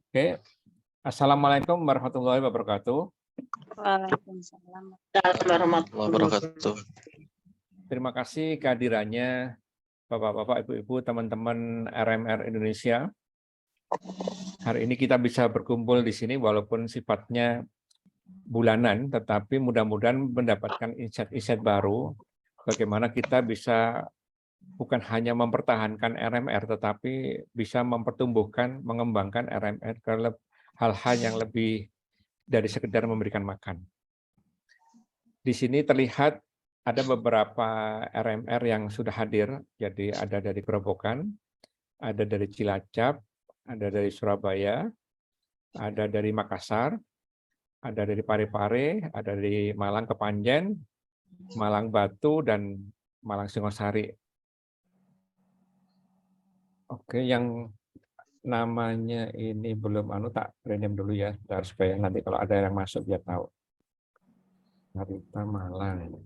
Oke, Assalamualaikum warahmatullahi wabarakatuh. Waalaikumsalam. Warahmatullahi wabarakatuh. Terima kasih kehadirannya Bapak-bapak, Ibu-ibu, teman-teman RMR Indonesia. Hari ini kita bisa berkumpul di sini walaupun sifatnya bulanan, tetapi mudah-mudahan mendapatkan insight-insight baru bagaimana kita bisa bukan hanya mempertahankan RMR, tetapi bisa mempertumbuhkan, mengembangkan RMR ke hal-hal yang lebih dari sekedar memberikan makan. Di sini terlihat ada beberapa RMR yang sudah hadir, jadi ada dari Grobogan, ada dari Cilacap, ada dari Surabaya, ada dari Makassar, ada dari Parepare, ada dari Malang Kepanjen, Malang Batu, dan Malang Singosari. Oke, yang namanya ini belum tak rename dulu ya, supaya nanti kalau ada yang masuk biar tahu. Narita Malang.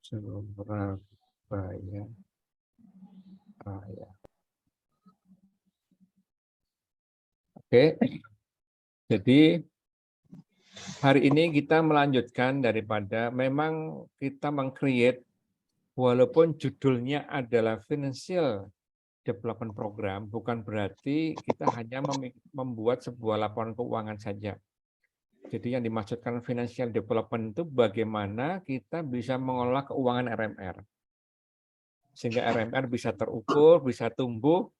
Surabaya. Oke, jadi hari ini kita melanjutkan daripada memang kita meng-create walaupun judulnya adalah Financial Development Program, bukan berarti kita hanya membuat sebuah laporan keuangan saja. Jadi yang dimaksudkan financial development itu bagaimana kita bisa mengelola keuangan RMR. Sehingga RMR bisa terukur, bisa tumbuh,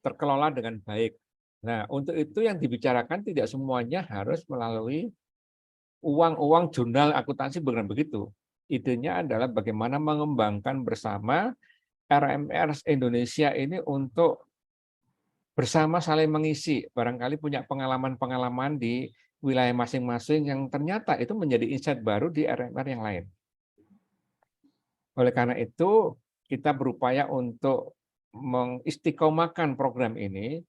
terkelola dengan baik. Nah, untuk itu yang dibicarakan tidak semuanya harus melalui uang jurnal akuntansi, bukan begitu. Idenya adalah bagaimana mengembangkan bersama RMR Indonesia ini untuk bersama saling mengisi. Barangkali punya pengalaman-pengalaman di wilayah masing-masing yang ternyata itu menjadi insight baru di RMR yang lain. Oleh karena itu, kita berupaya untuk mengistiqomahkan program ini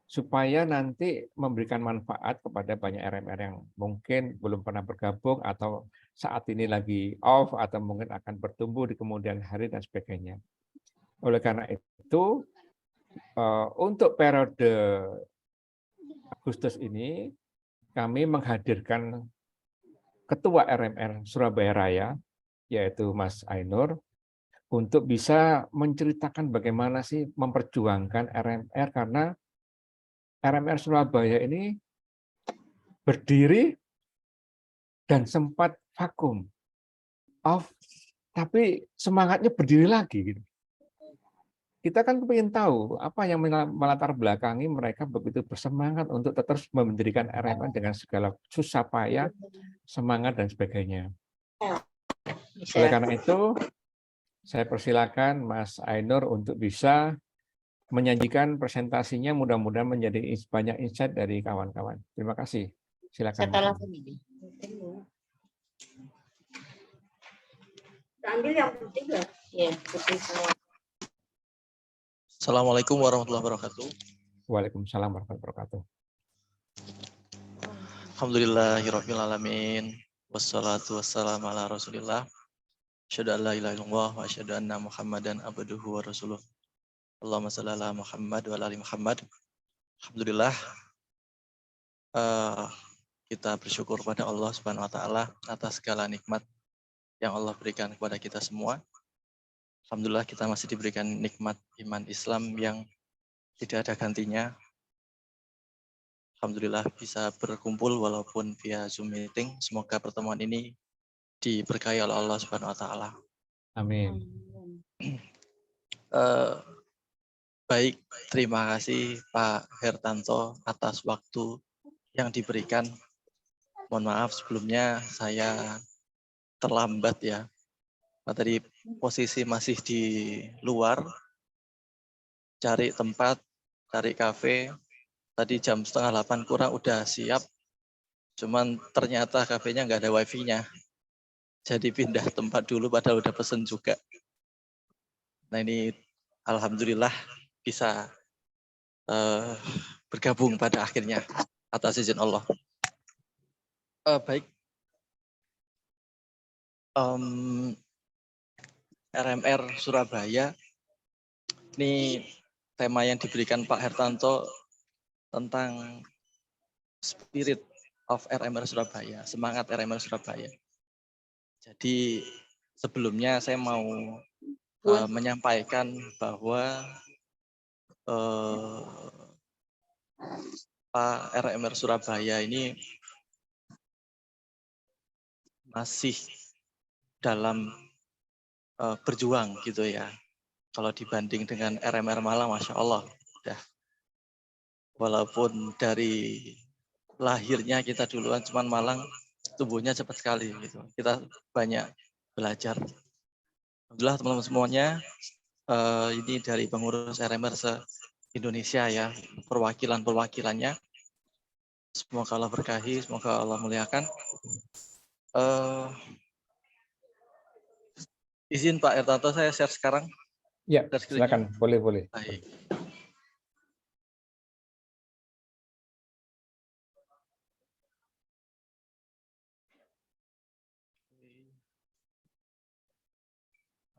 supaya nanti memberikan manfaat kepada banyak RMR yang mungkin belum pernah bergabung atau saat ini lagi off atau mungkin akan bertumbuh di kemudian hari dan sebagainya. Oleh karena itu, untuk periode Agustus ini, kami menghadirkan Ketua RMR Surabaya Raya, yaitu Mas Ainur, untuk bisa menceritakan bagaimana sih memperjuangkan RMR, karena RMR Surabaya ini berdiri dan sempat vakum, off, tapi semangatnya berdiri lagi. Gitu. Kita kan ingin tahu apa yang melatar belakangi mereka begitu bersemangat untuk terus mendirikan RMR dengan segala susah payah, semangat, dan sebagainya. Oleh karena itu, saya persilakan Mas Ainur untuk bisa menyajikan presentasinya, mudah-mudahan menjadi banyak insight dari kawan-kawan. Terima kasih. Silakan. Ambil yang putih ya? Iya, putih semua. Assalamualaikum warahmatullahi wabarakatuh. Waalaikumsalam warahmatullahi wabarakatuh. Alhamdulillahirabbil alamin. Wassalatu wassalamu ala Rasulillah. Asyhadu an la ilaha illallah wa asyhadu anna Muhammadan abduhu wa rasuluh. Allahumma shalli ala Muhammad wa ala ali Muhammad. Alhamdulillah, kita bersyukur pada Allah Subhanahu wa taala atas segala nikmat yang Allah berikan kepada kita semua. Alhamdulillah kita masih diberikan nikmat iman Islam yang tidak ada gantinya. Alhamdulillah bisa berkumpul walaupun via Zoom meeting. Semoga pertemuan ini diberkahi oleh Allah Subhanahu wa taala. Amin. Baik, terima kasih Pak Hertanto atas waktu yang diberikan. Mohon maaf sebelumnya saya terlambat ya. Tadi posisi masih di luar, cari tempat, cari kafe. Tadi jam 7:30 kurang udah siap, cuman ternyata kafenya nggak ada wifi-nya. Jadi pindah tempat dulu padahal udah pesen juga. Nah ini alhamdulillah bisa bergabung pada akhirnya atas izin Allah. Baik. RMR Surabaya. Ini tema yang diberikan Pak Hertanto tentang spirit of RMR Surabaya, semangat RMR Surabaya. Jadi sebelumnya saya mau menyampaikan bahwa Pak RMR Surabaya ini masih dalam berjuang gitu ya. Kalau dibanding dengan RMR Malang, Masya Allah, udah. Walaupun dari lahirnya kita duluan, cuman Malang tumbuhnya cepat sekali gitu. Kita banyak belajar. Alhamdulillah teman-teman semuanya, ini dari pengurus RMR se-Indonesia ya, perwakilan-perwakilannya. Semoga Allah berkahi, semoga Allah muliakan. Izin Pak Hertanto, saya share sekarang. Ya, silakan, boleh. Baik.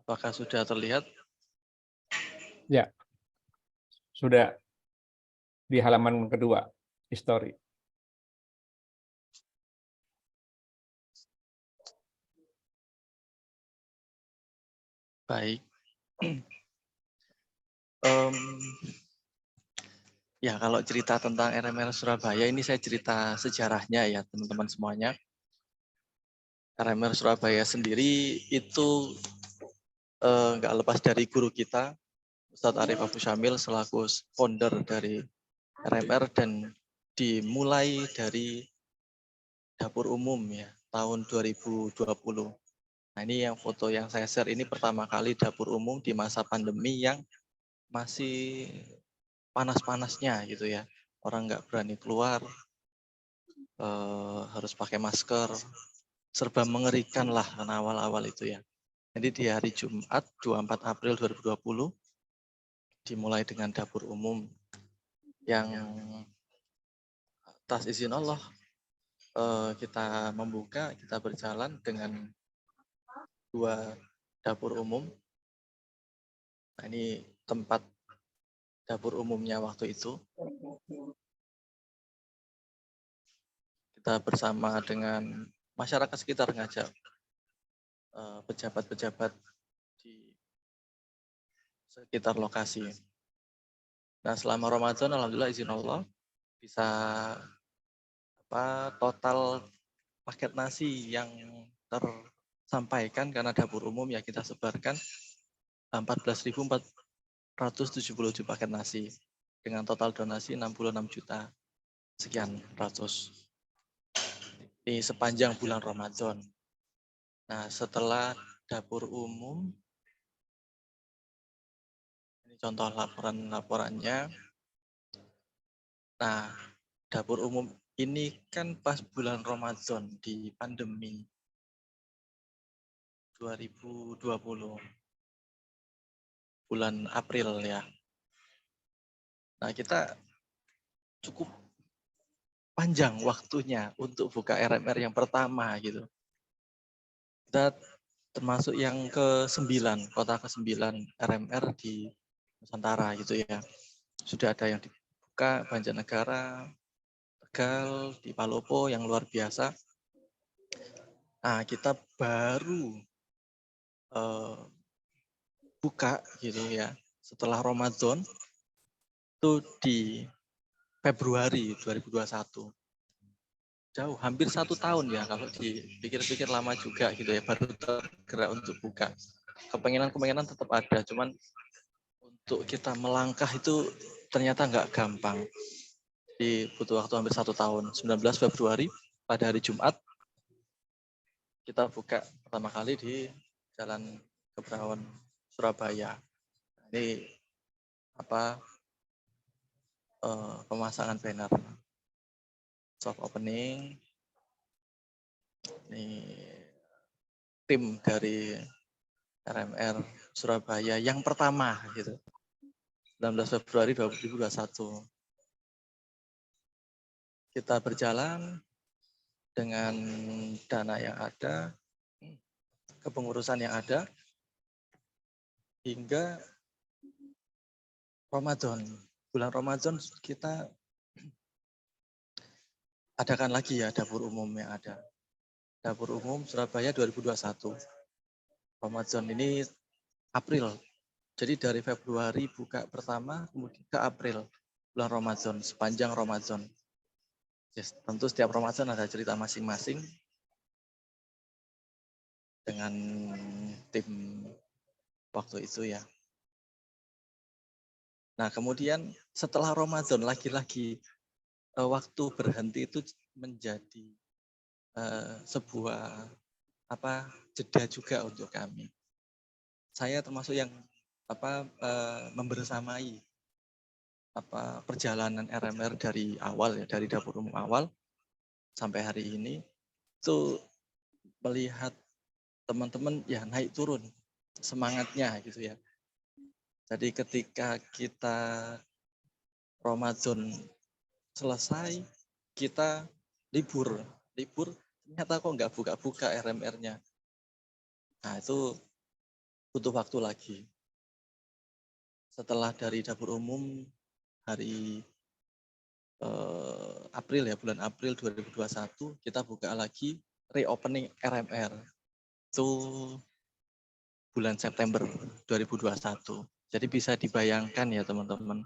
Apakah sudah terlihat? Ya, sudah di halaman kedua, history. Baik. Ya, kalau cerita tentang RMR Surabaya ini saya cerita sejarahnya ya teman-teman semuanya. RMR Surabaya sendiri itu nggak lepas dari guru kita, Ustadz Arif Abu Syamil selaku founder dari RMR dan dimulai dari dapur umum ya tahun 2020. Nah ini yang foto yang saya share ini pertama kali dapur umum di masa pandemi yang masih panas-panasnya gitu ya. Orang nggak berani keluar, harus pakai masker, serba mengerikan lah karena awal-awal itu ya. Jadi di hari Jumat 24 April 2020 dimulai dengan dapur umum yang atas izin Allah kita membuka, kita berjalan dengan 2 dapur umum. Nah ini tempat dapur umumnya waktu itu. Kita bersama dengan masyarakat sekitar ngajak pejabat-pejabat di sekitar lokasi. Nah selama Ramadan alhamdulillah izin Allah bisa total paket nasi yang tersampaikan karena dapur umum ya kita sebarkan 14.477 paket nasi dengan total donasi 66 juta sekian ratus. Ini sepanjang bulan Ramadan. Nah, setelah dapur umum, ini contoh laporannya. Nah, dapur umum ini kan pas bulan Ramadan di pandemi 2020. Bulan April ya. Nah, kita cukup panjang waktunya untuk buka RMR yang pertama gitu. Kita termasuk yang ke-9, kota ke-9 RMR di Nusantara gitu ya. Sudah ada yang dibuka Banjarnegara, Tegal, di Palopo yang luar biasa. Nah, kita baru buka gitu ya setelah Ramadan itu di Februari 2021. Jauh, hampir 1 tahun ya kalau dipikir-pikir lama juga gitu ya baru tergerak untuk buka. Kepengenan tetap ada, cuman untuk kita melangkah itu ternyata nggak gampang. Butuh waktu hampir 1 tahun. 19 Februari pada hari Jumat kita buka pertama kali di Jalan Kebrawan Surabaya. Ini pemasangan banner soft opening. Ini tim dari RMR Surabaya yang pertama gitu. 19 Februari 2021. Kita berjalan dengan dana yang ada, kepengurusan yang ada. hingga Ramadan. Bulan Ramadan kita adakan lagi ya dapur umum yang ada. Dapur umum Surabaya 2021. Ramadan ini April. Jadi dari Februari buka pertama, kemudian ke April. Bulan Ramadan, sepanjang Ramadan. Yes, tentu setiap Ramadan ada cerita masing-masing dengan tim waktu itu ya. Nah kemudian setelah Ramadan lagi-lagi waktu berhenti itu menjadi sebuah jeda juga untuk kami. Saya termasuk yang membersamai perjalanan RMR dari awal ya, dari dapur umum awal sampai hari ini itu melihat teman-teman ya naik turun semangatnya gitu ya. Jadi ketika kita Ramadan selesai, kita libur ternyata kok nggak buka-buka RMR-nya. Nah itu butuh waktu lagi. Setelah dari dapur umum hari April ya, bulan April 2021 kita buka lagi reopening RMR. Itu bulan September 2021. Jadi bisa dibayangkan ya teman-teman.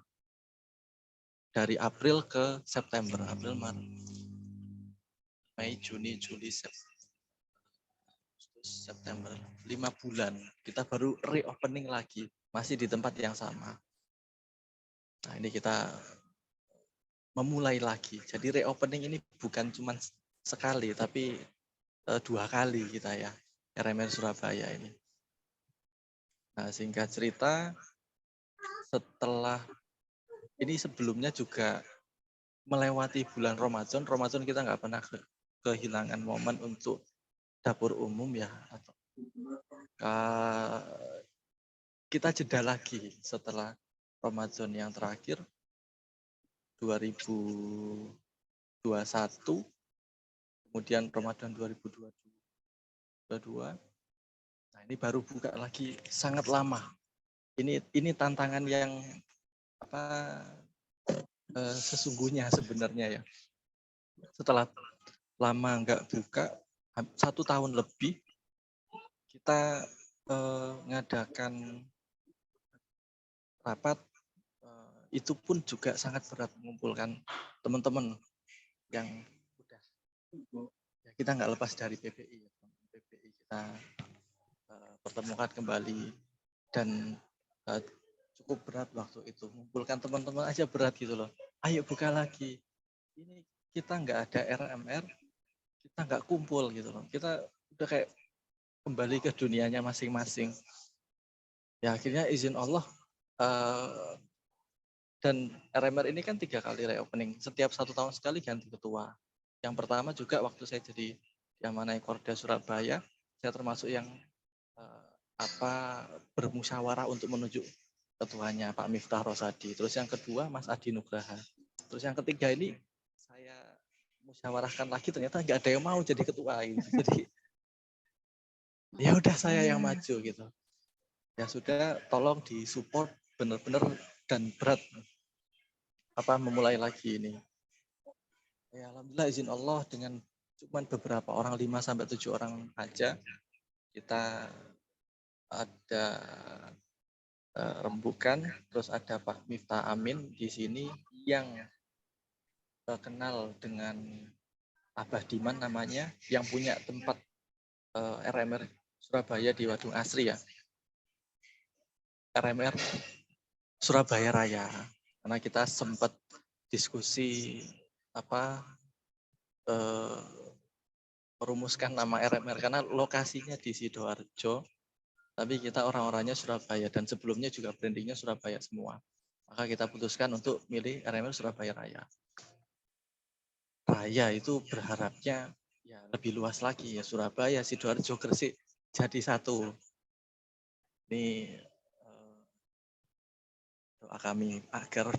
Dari April ke September, April, Maret, Mei, Juni, Juli, September, 5 bulan. Kita baru reopening lagi, masih di tempat yang sama. Nah ini kita memulai lagi. Jadi reopening ini bukan cuma sekali, tapi 2 kali kita ya, RMR Surabaya ini. Nah singkat cerita, setelah ini sebelumnya juga melewati bulan Ramadan kita nggak pernah kehilangan momen untuk dapur umum ya. Kita jeda lagi setelah Ramadan yang terakhir 2021, kemudian Ramadan 2022. Nah ini baru buka lagi sangat lama. Ini tantangan yang sesungguhnya sebenarnya ya. Setelah lama nggak buka, 1 tahun lebih, kita ngadakan rapat, itu pun juga sangat berat mengumpulkan teman-teman yang udah ya, kita nggak lepas dari PPI ya. PPI kita pertemukan kembali dan cukup berat waktu itu. Mengumpulkan teman-teman aja berat gitu loh. Ayo buka lagi. Ini kita nggak ada RMR, kita nggak kumpul gitu loh. Kita udah kayak kembali ke dunianya masing-masing. Ya akhirnya izin Allah dan RMR ini kan 3 kali reopening. Setiap 1 tahun sekali ganti ketua. Yang pertama juga waktu saya jadi Diamanai Korda Surabaya, saya termasuk yang bermusyawarah untuk menunjuk ketuanya Pak Miftah Rosadi. Terus yang kedua Mas Adi Nugraha. Terus yang ketiga ini saya musyawarahkan lagi, ternyata nggak ada yang mau jadi ketua gitu. Jadi ya udah saya yang maju gitu. Ya sudah, tolong disupport benar-benar dan berat memulai lagi ini. Ya alhamdulillah izin Allah dengan cuma beberapa orang, 5-7 orang aja, kita ada rembukan, terus ada Pak Miftah Amin di sini yang kenal dengan Abah Diman namanya, yang punya tempat RMR Surabaya di Wadung Asri ya. RMR Surabaya Raya. Karena kita sempat diskusi merumuskan nama RMR karena lokasinya di Sidoarjo, tapi kita orang-orangnya Surabaya dan sebelumnya juga brandingnya Surabaya semua. Maka kita putuskan untuk milih RMR Surabaya Raya. Raya itu berharapnya ya lebih luas lagi ya, Surabaya, Sidoarjo, Gresik jadi satu. Ini doa kami agar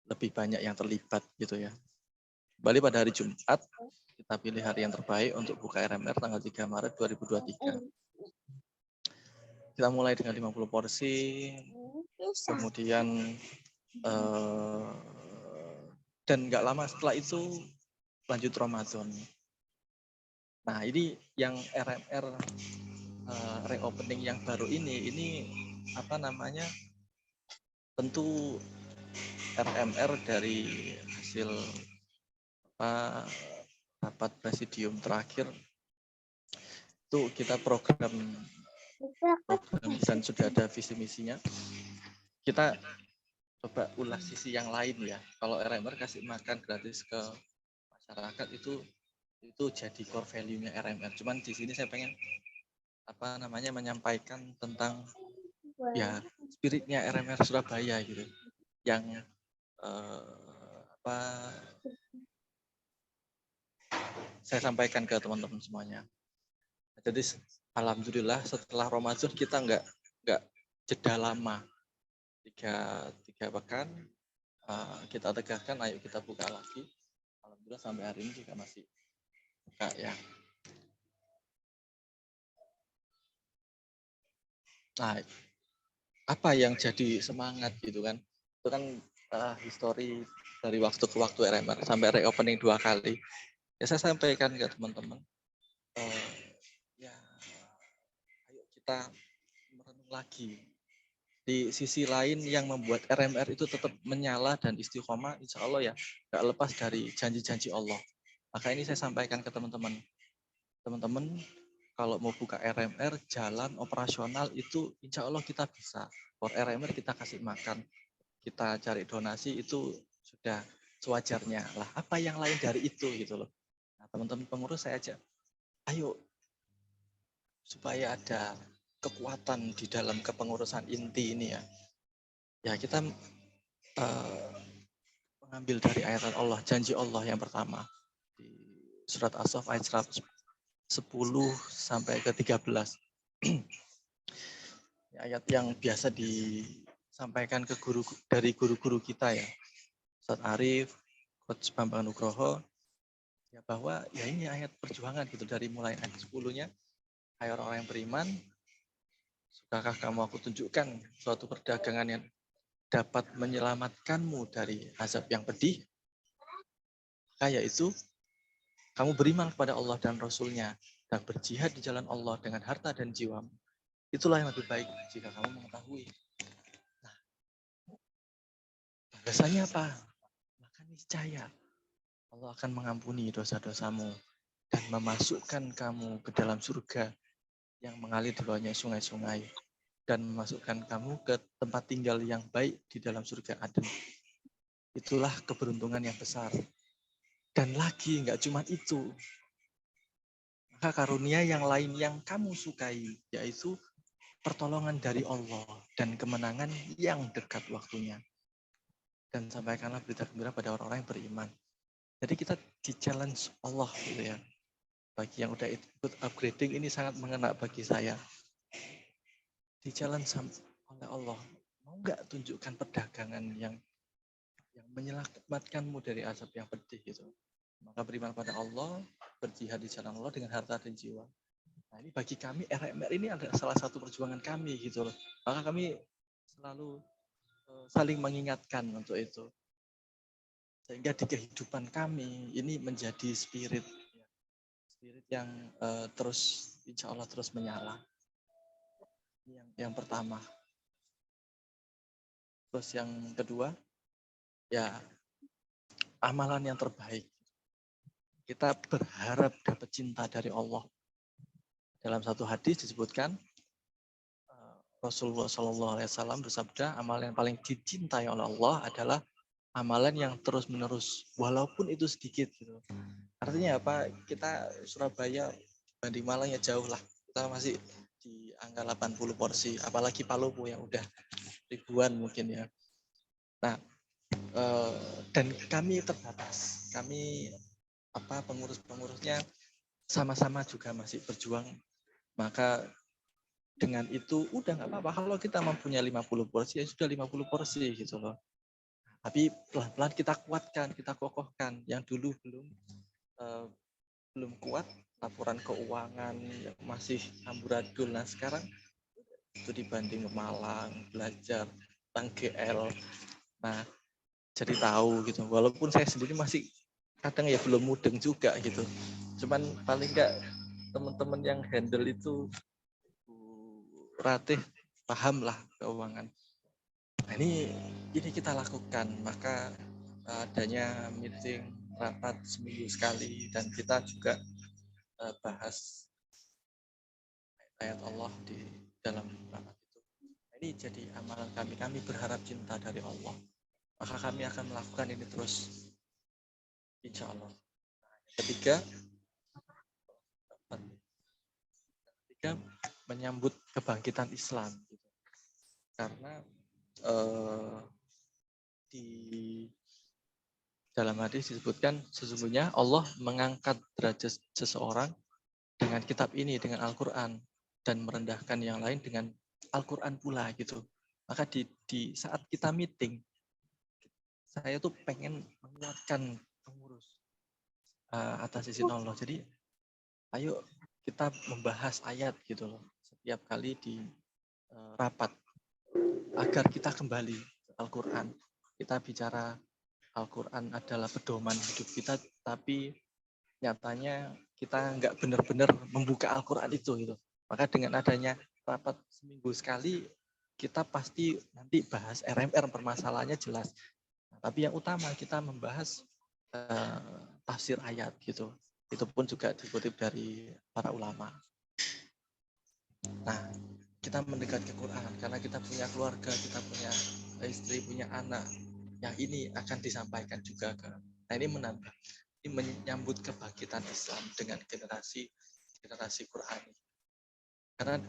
lebih banyak yang terlibat gitu ya. Kembali pada hari Jumat, kita pilih hari yang terbaik untuk buka RMR tanggal 3 Maret 2023. kita mulai dengan 50 porsi, kemudian dan nggak lama setelah itu lanjut Ramadan. Nah, ini yang RMR reopening yang baru ini apa namanya, tentu RMR dari hasil rapat presidium terakhir itu kita program dan sudah ada visi misinya. Kita coba ulas sisi yang lain ya. Kalau RMR kasih makan gratis ke masyarakat itu jadi core value-nya RMR. Cuman di sini saya pengen menyampaikan tentang ya spiritnya RMR Surabaya gitu, yang saya sampaikan ke teman-teman semuanya. Jadi alhamdulillah setelah Ramadan kita nggak jeda lama, tiga pekan kita tegakkan, ayo kita buka lagi. Alhamdulillah sampai hari ini juga masih buka ya. Nah, apa yang jadi semangat gitu kan? Itu kan histori dari waktu ke waktu RMR sampai reopening 2 kali. Ya saya sampaikan ke teman-teman, ya ayo kita merenung lagi. Di sisi lain yang membuat RMR itu tetap menyala dan istiqomah, insya Allah ya nggak lepas dari janji-janji Allah. Maka ini saya sampaikan ke teman-teman. Teman-teman, kalau mau buka RMR, jalan operasional itu insya Allah kita bisa. For RMR kita kasih makan, kita cari donasi itu sudah sewajarnya. Lah, apa yang lain dari itu gitu loh. Nah, teman-teman pengurus saya ajak, ayo supaya ada kekuatan di dalam kepengurusan inti ini ya. Ya kita mengambil dari ayat Allah, janji Allah yang pertama di surat As-Saff ayat 10 sampai ke 13. Ayat yang biasa disampaikan ke dari guru-guru kita ya, Ustaz Arif, Coach Bambang Nugroho, ya bahwa ya ini ayat perjuangan gitu, dari mulai ayat 10-nya, hai orang-orang yang beriman, sudahkah kamu aku tunjukkan suatu perdagangan yang dapat menyelamatkanmu dari azab yang pedih? Yaitu kamu beriman kepada Allah dan Rasul-Nya dan berjihad di jalan Allah dengan harta dan jiwa. Itulah yang lebih baik jika kamu mengetahui. Nah, balasannya apa? Maka niscaya Allah akan mengampuni dosa-dosamu dan memasukkan kamu ke dalam surga yang mengalir di bawahnya sungai-sungai, dan memasukkan kamu ke tempat tinggal yang baik di dalam surga Aden. Itulah keberuntungan yang besar. Dan lagi nggak cuma itu, maka karunia yang lain yang kamu sukai, yaitu pertolongan dari Allah dan kemenangan yang dekat waktunya. Dan sampaikanlah berita gembira pada orang-orang yang beriman. Jadi kita di-challenge Allah gitu ya. Bagi yang udah ikut upgrading, ini sangat mengena bagi saya. Di-challenge oleh Allah. Mau nggak tunjukkan perdagangan yang menyelamatkanmu dari azab yang pedih gitu. Maka beriman pada Allah, berjihad di jalan Allah dengan harta dan jiwa. Nah, ini bagi kami RMR ini adalah salah satu perjuangan kami gitu loh. Maka kami selalu saling mengingatkan untuk itu. Sehingga di kehidupan kami ini menjadi spirit yang terus insya Allah terus menyala. Yang pertama. Terus yang kedua, ya amalan yang terbaik. Kita berharap dapat cinta dari Allah. Dalam satu hadis disebutkan Rasulullah SAW bersabda, amalan yang paling dicintai oleh Allah adalah amalan yang terus-menerus, walaupun itu sedikit. Gitu. Artinya apa? Kita Surabaya banding Malang ya jauh lah. Kita masih di angka 80 porsi, apalagi Palopo yang udah ribuan mungkin ya. Nah, dan kami terbatas. Kami pengurus-pengurusnya sama-sama juga masih berjuang. Maka dengan itu udah nggak apa-apa kalau kita mempunyai 50 porsi, ya sudah 50 porsi gitu loh. Tapi pelan-pelan kita kuatkan, kita kokohkan. Yang dulu belum kuat, laporan keuangan yang masih amburadul. Nah sekarang itu dibanding Malang belajar tentang GL. Nah, jadi tahu gitu. Walaupun saya sendiri masih kadang ya belum mudeng juga gitu. Cuman paling enggak teman-teman yang handle itu Ratih paham lah keuangan. Nah, ini kita lakukan, maka adanya meeting rapat seminggu sekali dan kita juga bahas ayat Allah di dalam rapat itu. Ini jadi amalan kami. Kami berharap cinta dari Allah. Maka kami akan melakukan ini terus, insya Allah. Ketiga, menyambut kebangkitan Islam. Karena di dalam hadis disebutkan sesungguhnya Allah mengangkat derajat seseorang dengan kitab ini, dengan Al-Quran, dan merendahkan yang lain dengan Al-Quran pula gitu. Maka di saat kita meeting, saya tuh pengen menguatkan pengurus atas izin Allah. Jadi ayo kita membahas ayat gitu loh setiap kali di rapat agar kita kembali ke Al-Quran. Kita bicara Al-Quran adalah pedoman hidup kita, tapi nyatanya kita nggak benar-benar membuka Al-Quran itu gitu. Maka dengan adanya rapat seminggu sekali, kita pasti nanti bahas RMR, permasalahannya jelas. Nah, tapi yang utama kita membahas tafsir ayat gitu. Itu pun juga dikutip dari para ulama. Nah, kita mendekat ke Quran karena kita punya keluarga, kita punya istri, punya anak. Yang ini akan disampaikan juga ke. Nah, ini menambah, ini menyambut kebangkitan Islam dengan generasi Quran. Karena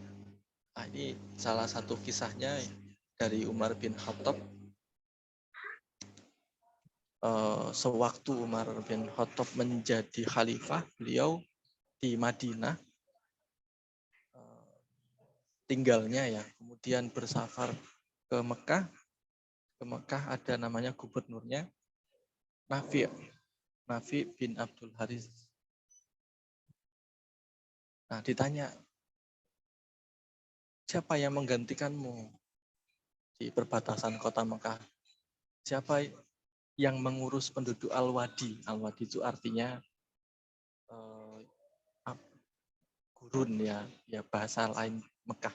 ini salah satu kisahnya dari Umar bin Khattab. Sewaktu Umar bin Khattab menjadi khalifah, beliau di Madinah tinggalnya ya, kemudian bersafar ke Mekah. Ke Mekah ada namanya gubernurnya Nafi bin Abdul Haris. Nah, ditanya, siapa yang menggantikanmu di perbatasan kota Mekah? Siapa yang mengurus penduduk Al-Wadi? Al-Wadi itu artinya gurun ya bahasa lain Mekah.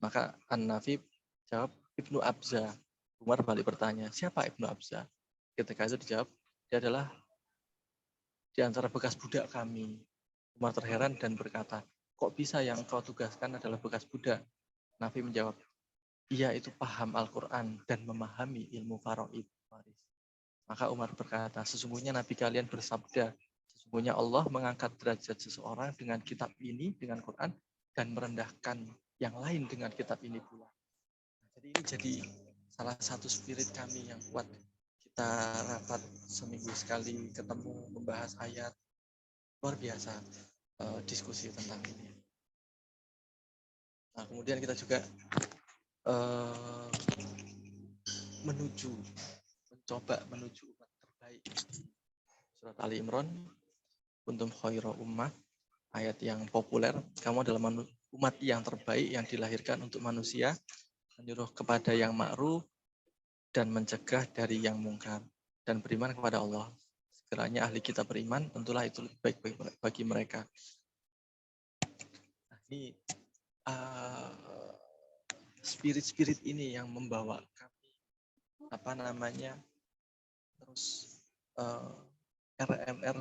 Maka An-Nafi jawab Ibnu Abza. Umar balik bertanya, siapa Ibnu Abza? Ketika itu dijawab, dia adalah di antara bekas budak kami. Umar terheran dan berkata, kok bisa yang kau tugaskan adalah bekas budak? Nafi menjawab, ia itu paham Al-Quran dan memahami ilmu faraid. Maka Umar berkata, sesungguhnya Nabi kalian bersabda, sesungguhnya Allah mengangkat derajat seseorang dengan kitab ini, dengan Quran, dan merendahkan yang lain dengan kitab ini pula. Jadi ini jadi salah satu spirit kami yang kuat. Kita rapat seminggu sekali, ketemu, membahas ayat. Luar biasa diskusi tentang ini. Nah, kemudian kita juga mencoba menuju umat terbaik. Surat Ali Imran, kuntum khairu ummah, ayat yang populer, kamu adalah umat yang terbaik yang dilahirkan untuk manusia, menyuruh kepada yang ma'ruf dan mencegah dari yang mungkar dan beriman kepada Allah. Sekiranya ahli kita beriman, tentulah itu lebih baik bagi mereka. Nah, ini spirit-spirit ini yang membawa kami terus RMR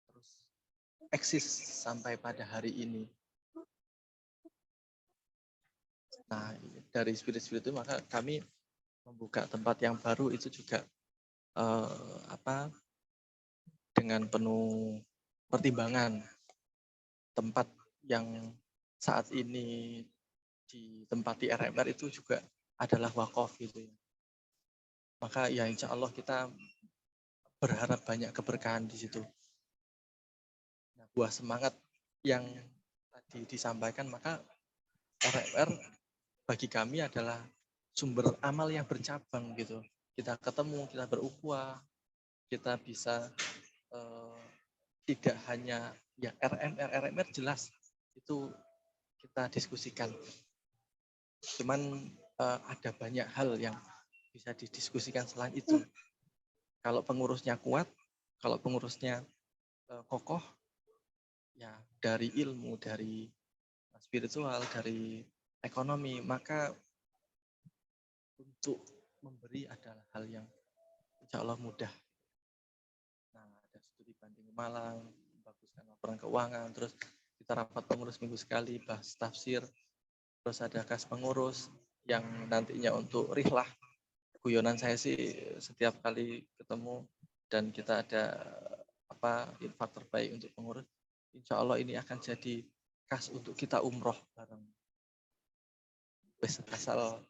terus eksis sampai pada hari ini. Nah, dari spirit-spirit itu maka kami membuka tempat yang baru itu juga dengan penuh pertimbangan. Tempat yang saat ini ditempati RMR itu juga adalah wakaf gitu ya. Maka ya insya Allah kita berharap banyak keberkahan di situ. Nah, buah semangat yang tadi disampaikan, maka RMR bagi kami adalah sumber amal yang bercabang gitu. Kita ketemu, kita berukhuwah, kita bisa tidak hanya ya RMR jelas itu kita diskusikan. Cuman ada banyak hal yang bisa didiskusikan selain itu. Kalau pengurusnya kuat, kalau pengurusnya kokoh, ya dari ilmu, dari spiritual, dari ekonomi, maka untuk memberi adalah hal yang insya Allah mudah. Nah, ada studi banding Malang, membaguskan laporan keuangan, terus kita rapat pengurus minggu sekali, bahas tafsir, terus ada kas pengurus yang nantinya untuk rihlah. Guyonan saya sih setiap kali ketemu dan kita ada infak terbaik untuk pengurus, insya Allah ini akan jadi kas untuk kita umroh bareng. Asal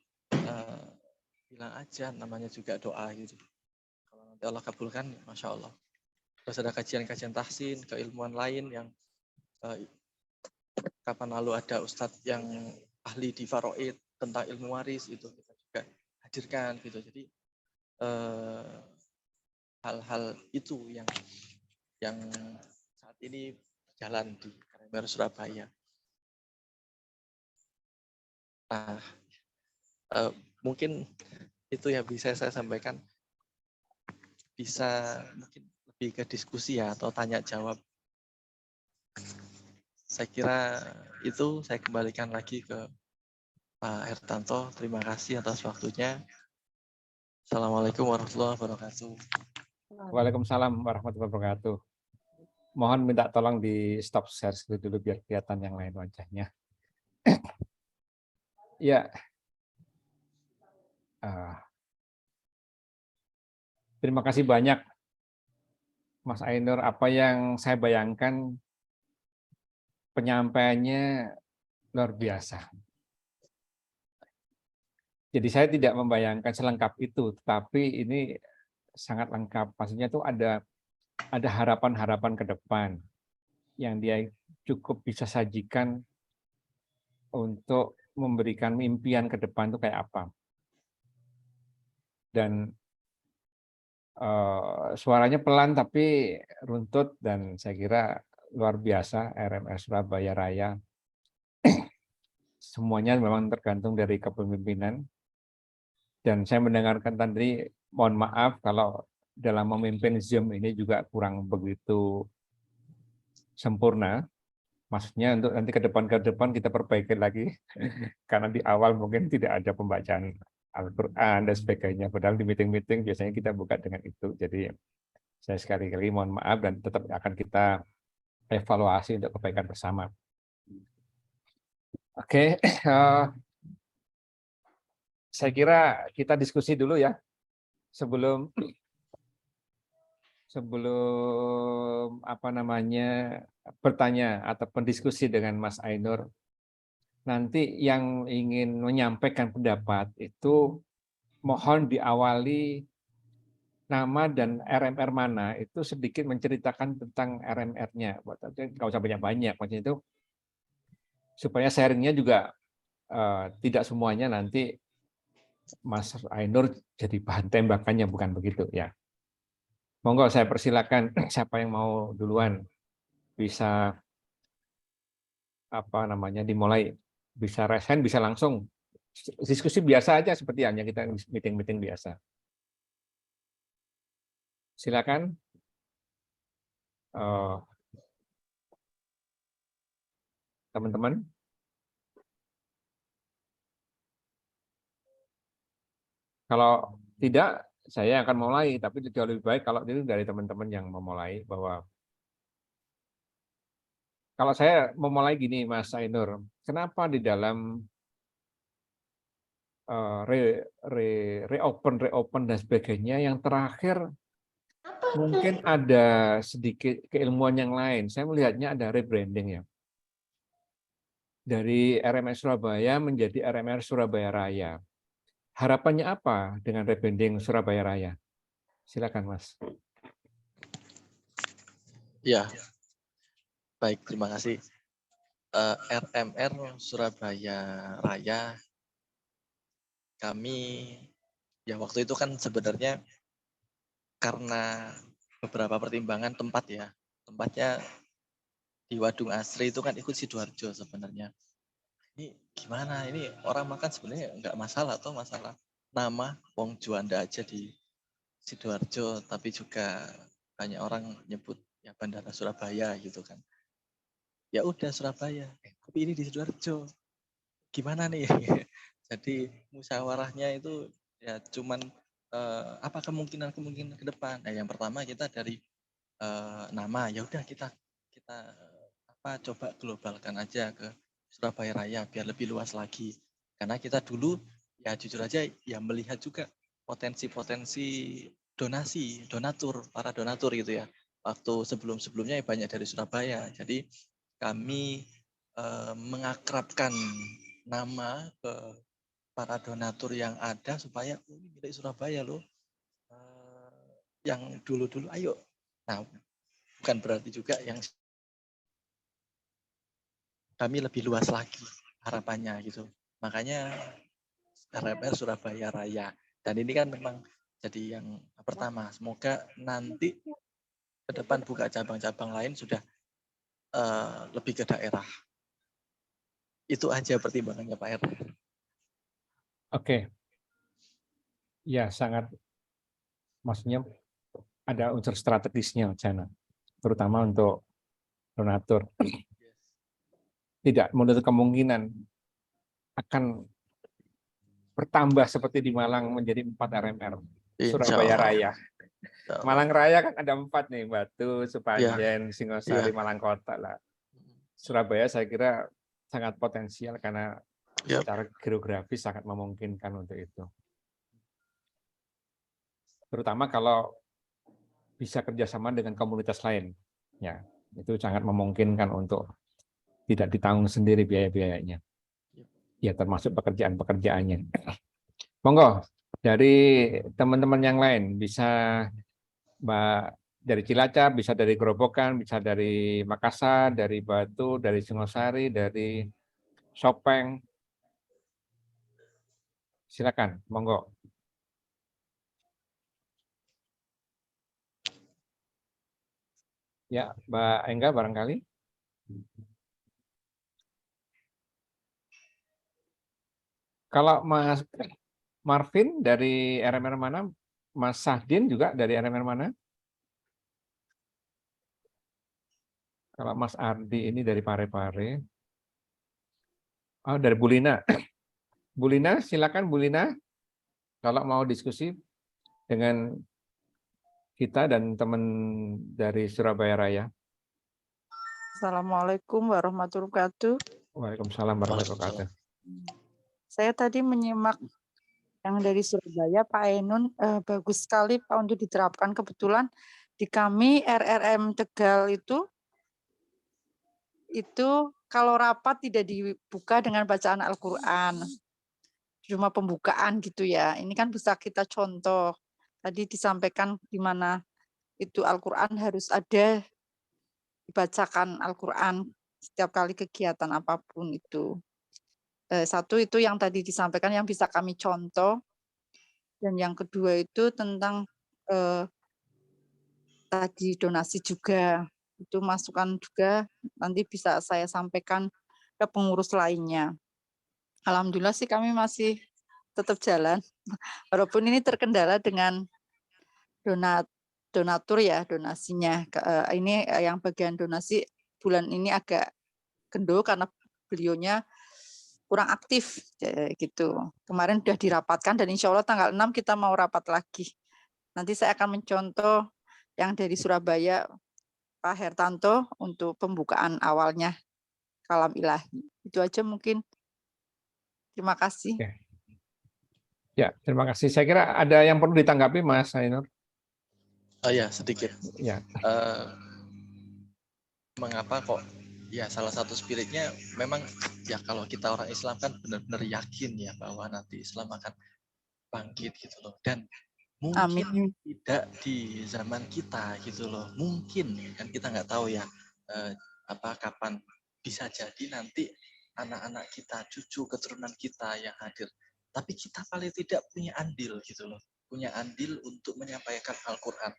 bilang aja, namanya juga doa gitu. Kalau nanti Allah kabulkan, masya Allah. Terus ada kajian-kajian tahsin, keilmuan lain yang kapan lalu ada ustadz yang ahli di Faraid tentang ilmu waris, itu kita juga hadirkan gitu. Jadi hal-hal itu yang saat ini berjalan di RMR Surabaya. Nah, mungkin itu yang bisa saya sampaikan. Bisa mungkin lebih ke diskusi ya, atau tanya jawab. Saya kira itu, saya kembalikan lagi ke Pak Hertanto. Terima kasih atas waktunya. Assalamualaikum warahmatullahi wabarakatuh. Waalaikumsalam warahmatullahi wabarakatuh. Mohon minta tolong di stop share dulu biar kelihatan yang lain wajahnya. Ya. Terima kasih banyak Mas Ainur. Apa yang saya bayangkan penyampaiannya luar biasa. Jadi saya tidak membayangkan selengkap itu, tetapi ini sangat lengkap. Maksudnya itu ada harapan-harapan ke depan yang dia cukup bisa sajikan untuk memberikan impian ke depan itu kayak apa. Dan suaranya pelan tapi runtut, dan saya kira luar biasa RMR Surabaya Raya. Semuanya memang tergantung dari kepemimpinan. Dan saya mendengarkan tadi, mohon maaf kalau dalam memimpin Zoom ini juga kurang begitu sempurna. Maksudnya untuk nanti ke depan kita perbaiki lagi. Karena di awal mungkin tidak ada pembacaan Al-Quran dan sebagainya. Padahal di meeting-meeting biasanya kita buka dengan itu. Jadi saya sekali-kali mohon maaf, dan tetap akan kita evaluasi untuk kebaikan bersama. Oke, saya kira kita diskusi dulu ya sebelum bertanya atau berdiskusi dengan Mas Ainur. Nanti yang ingin menyampaikan pendapat itu mohon diawali nama dan RMR mana, itu sedikit menceritakan tentang RMR-nya. Nggak usah banyak-banyak, maksudnya itu supaya sharingnya juga tidak semuanya nanti Mas Ainur jadi bahan tembakannya, bukan begitu ya. Monggo saya persilakan, siapa yang mau duluan bisa dimulai, bisa resen, bisa langsung diskusi biasa aja seperti hanya kita meeting biasa. Silakan. Teman-teman. Kalau tidak, saya akan mulai, tapi jauh lebih baik kalau itu dari teman-teman yang memulai. Bahwa kalau saya memulai gini, Mas Ainur, kenapa di dalam reopen dan sebagainya yang terakhir mungkin ada sedikit keilmuan yang lain. Saya melihatnya ada rebranding ya. Dari RMR Surabaya menjadi RMR Surabaya Raya. Harapannya apa dengan rebranding Surabaya Raya? Silakan, Mas. Ya, baik, terima kasih. RMR Surabaya Raya, kami ya waktu itu kan sebenarnya karena beberapa pertimbangan tempat ya. Tempatnya di Wadung Asri itu kan ikut Sidoarjo sebenarnya. ini gimana, ini orang makan sebenarnya nggak masalah atau masalah nama Wong Juanda aja di Sidoarjo, tapi juga banyak orang nyebut ya Bandara Surabaya gitu kan. Ya udah Surabaya, tapi ini di Sidoarjo. Gimana nih? Jadi musyawarahnya itu ya cuman apa kemungkinan-kemungkinan ke depan. Nah, yang pertama kita dari nama, ya udah kita kita apa coba globalkan aja ke Surabaya Raya biar lebih luas lagi. Karena kita dulu ya jujur aja ya melihat juga potensi-potensi para donatur gitu ya. Waktu sebelum-sebelumnya ya banyak dari Surabaya. Jadi kami mengakrabkan nama ke para donatur yang ada supaya ini milik Surabaya loh. Yang dulu-dulu ayo. Nah, bukan berarti juga yang kami lebih luas lagi harapannya gitu. Makanya RMR Surabaya Raya. Dan ini kan memang jadi yang pertama. Semoga nanti ke depan buka cabang-cabang lain sudah lebih ke daerah. Itu aja pertimbangannya Pak RT. Oke. Ya, sangat, maksudnya ada unsur strategisnya Jana, terutama untuk donatur. Tidak menutup kemungkinan akan bertambah seperti di Malang menjadi 4 RMR. Insya Surabaya Allah. Raya. Insya Allah. Malang Raya kan ada 4 nih, Batu, Ya, Supanjen, Singosari, ya. Malang Kota lah. Surabaya saya kira sangat potensial karena Yap. secara geografis sangat memungkinkan untuk itu. Terutama kalau bisa kerjasama dengan komunitas lain, ya itu sangat memungkinkan untuk tidak ditanggung sendiri biaya-biayanya. Ya termasuk pekerjaan-pekerjaannya. Monggo dari teman-teman yang lain bisa Mbak dari Cilacap, bisa dari Gerobokan, bisa dari Makassar, dari Batu, dari Singosari, dari Sopeng. Silakan, monggo. Ya, Mbak Engga barangkali. Kalau Mas Marvin dari RMR mana? Mas Sahdin juga dari RMR mana? Kalau Mas Ardi ini dari Parepare. Oh, dari Bulina. Bulina, silakan Bulina. Kalau mau diskusi dengan kita dan teman dari Surabaya Raya. Assalamualaikum warahmatullahi wabarakatuh. Waalaikumsalam warahmatullahi wabarakatuh. Saya tadi menyimak yang dari Surabaya, Pak Ainun, bagus sekali Pak untuk diterapkan. Kebetulan di kami RRM Tegal itu kalau rapat tidak dibuka dengan bacaan Al-Quran, cuma pembukaan gitu ya. Ini kan bisa kita contoh. Tadi disampaikan di mana itu Al-Quran harus ada, dibacakan Al-Quran setiap kali kegiatan apapun itu. Satu itu yang tadi disampaikan yang bisa kami contoh, dan yang kedua itu tentang tadi donasi juga, itu masukan juga nanti bisa saya sampaikan ke pengurus lainnya. Alhamdulillah sih kami masih tetap jalan, walaupun ini terkendala dengan donatur ya, donasinya. Ini yang bagian donasi bulan ini agak kendor karena beliaunya kurang aktif gitu. Kemarin sudah dirapatkan dan insya Allah tanggal 6 kita mau rapat lagi. Nanti saya akan mencontoh yang dari Surabaya, Pak Hertanto, untuk pembukaan awalnya Kalam Ilahi. Itu aja mungkin. Terima kasih. Ya, terima kasih. Saya kira ada yang perlu ditanggapi, Mas Ainur. Oh ya, sedikit. Ya. Mengapa kok? Ya, salah satu spiritnya memang ya kalau kita orang Islam kan benar-benar yakin ya bahwa nanti Islam akan bangkit gitu loh. Dan mungkin Amin. tidak di zaman kita gitu loh. Mungkin kan kita nggak tahu ya kapan bisa jadi nanti anak-anak kita, cucu keturunan kita yang hadir. Tapi kita paling tidak punya andil gitu loh. Punya andil untuk menyampaikan Al-Quran.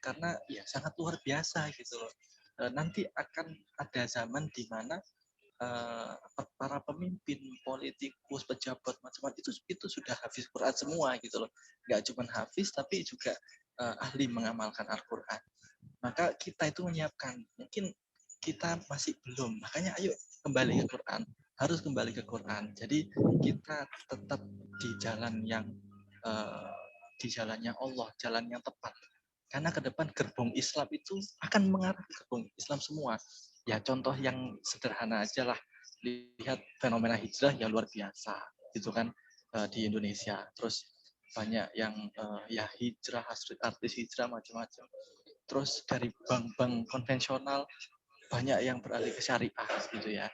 Karena ya sangat luar biasa gitu loh. Nanti akan ada zaman di mana para pemimpin, politikus, pejabat macam-macam itu sudah hafiz Quran semua gitu loh. Nggak cuma hafiz tapi juga ahli mengamalkan Al-Quran. Maka kita itu menyiapkan, mungkin kita masih belum, makanya ayo kembali ke Quran, harus kembali ke Quran. Jadi kita tetap di jalan yang di jalannya Allah, jalan yang tepat. Karena ke depan gerbong Islam itu akan mengarah ke gerbong Islam semua. Ya contoh yang sederhana aja lah, lihat fenomena hijrah yang luar biasa, gitu kan di Indonesia. Terus banyak yang ya hijrah, artis hijrah macam-macam. Terus dari bank-bank konvensional banyak yang beralih ke syariah gitu ya.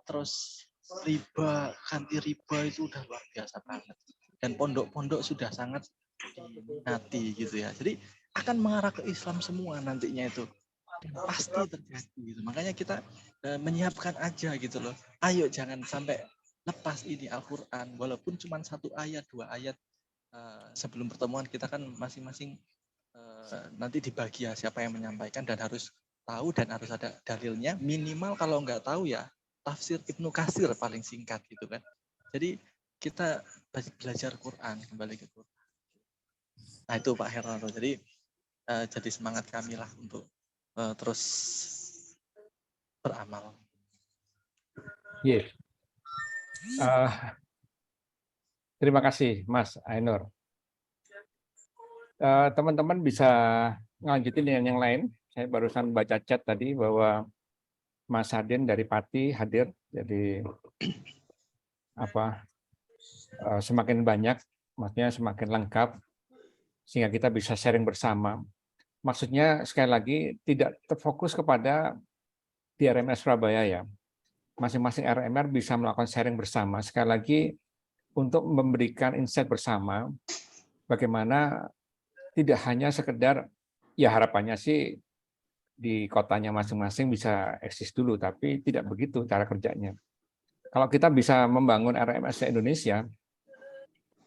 Terus riba, ganti riba itu udah luar biasa banget. Dan pondok-pondok sudah sangat diminati gitu ya. Jadi akan mengarah ke Islam semua nantinya itu. Pasti terjadi gitu. Makanya kita menyiapkan aja gitu loh. Ayo jangan sampai lepas ini Al-Quran. Walaupun cuma 1 ayat, 2 ayat. Sebelum pertemuan kita kan masing-masing nanti dibagi ya siapa yang menyampaikan dan harus tahu dan harus ada dalilnya. Minimal kalau nggak tahu ya tafsir Ibnu Katsir paling singkat gitu kan. Jadi kita belajar Quran, kembali ke Quran. Nah itu Pak Hermanto. Jadi semangat kami lah untuk terus beramal. Yes. Terima kasih Mas Ainur. Teman-teman bisa ngelanjutin dengan yang lain. Saya barusan baca chat tadi bahwa Mas Hadin dari Pati hadir, jadi semakin banyak, maksudnya semakin lengkap, sehingga kita bisa sharing bersama. Maksudnya sekali lagi tidak terfokus kepada di RMR Surabaya ya. Masing-masing RMR bisa melakukan sharing bersama. Sekali lagi untuk memberikan insight bersama, bagaimana tidak hanya sekedar, ya harapannya sih di kotanya masing-masing bisa eksis dulu, tapi tidak begitu cara kerjanya. Kalau kita bisa membangun RMS Indonesia,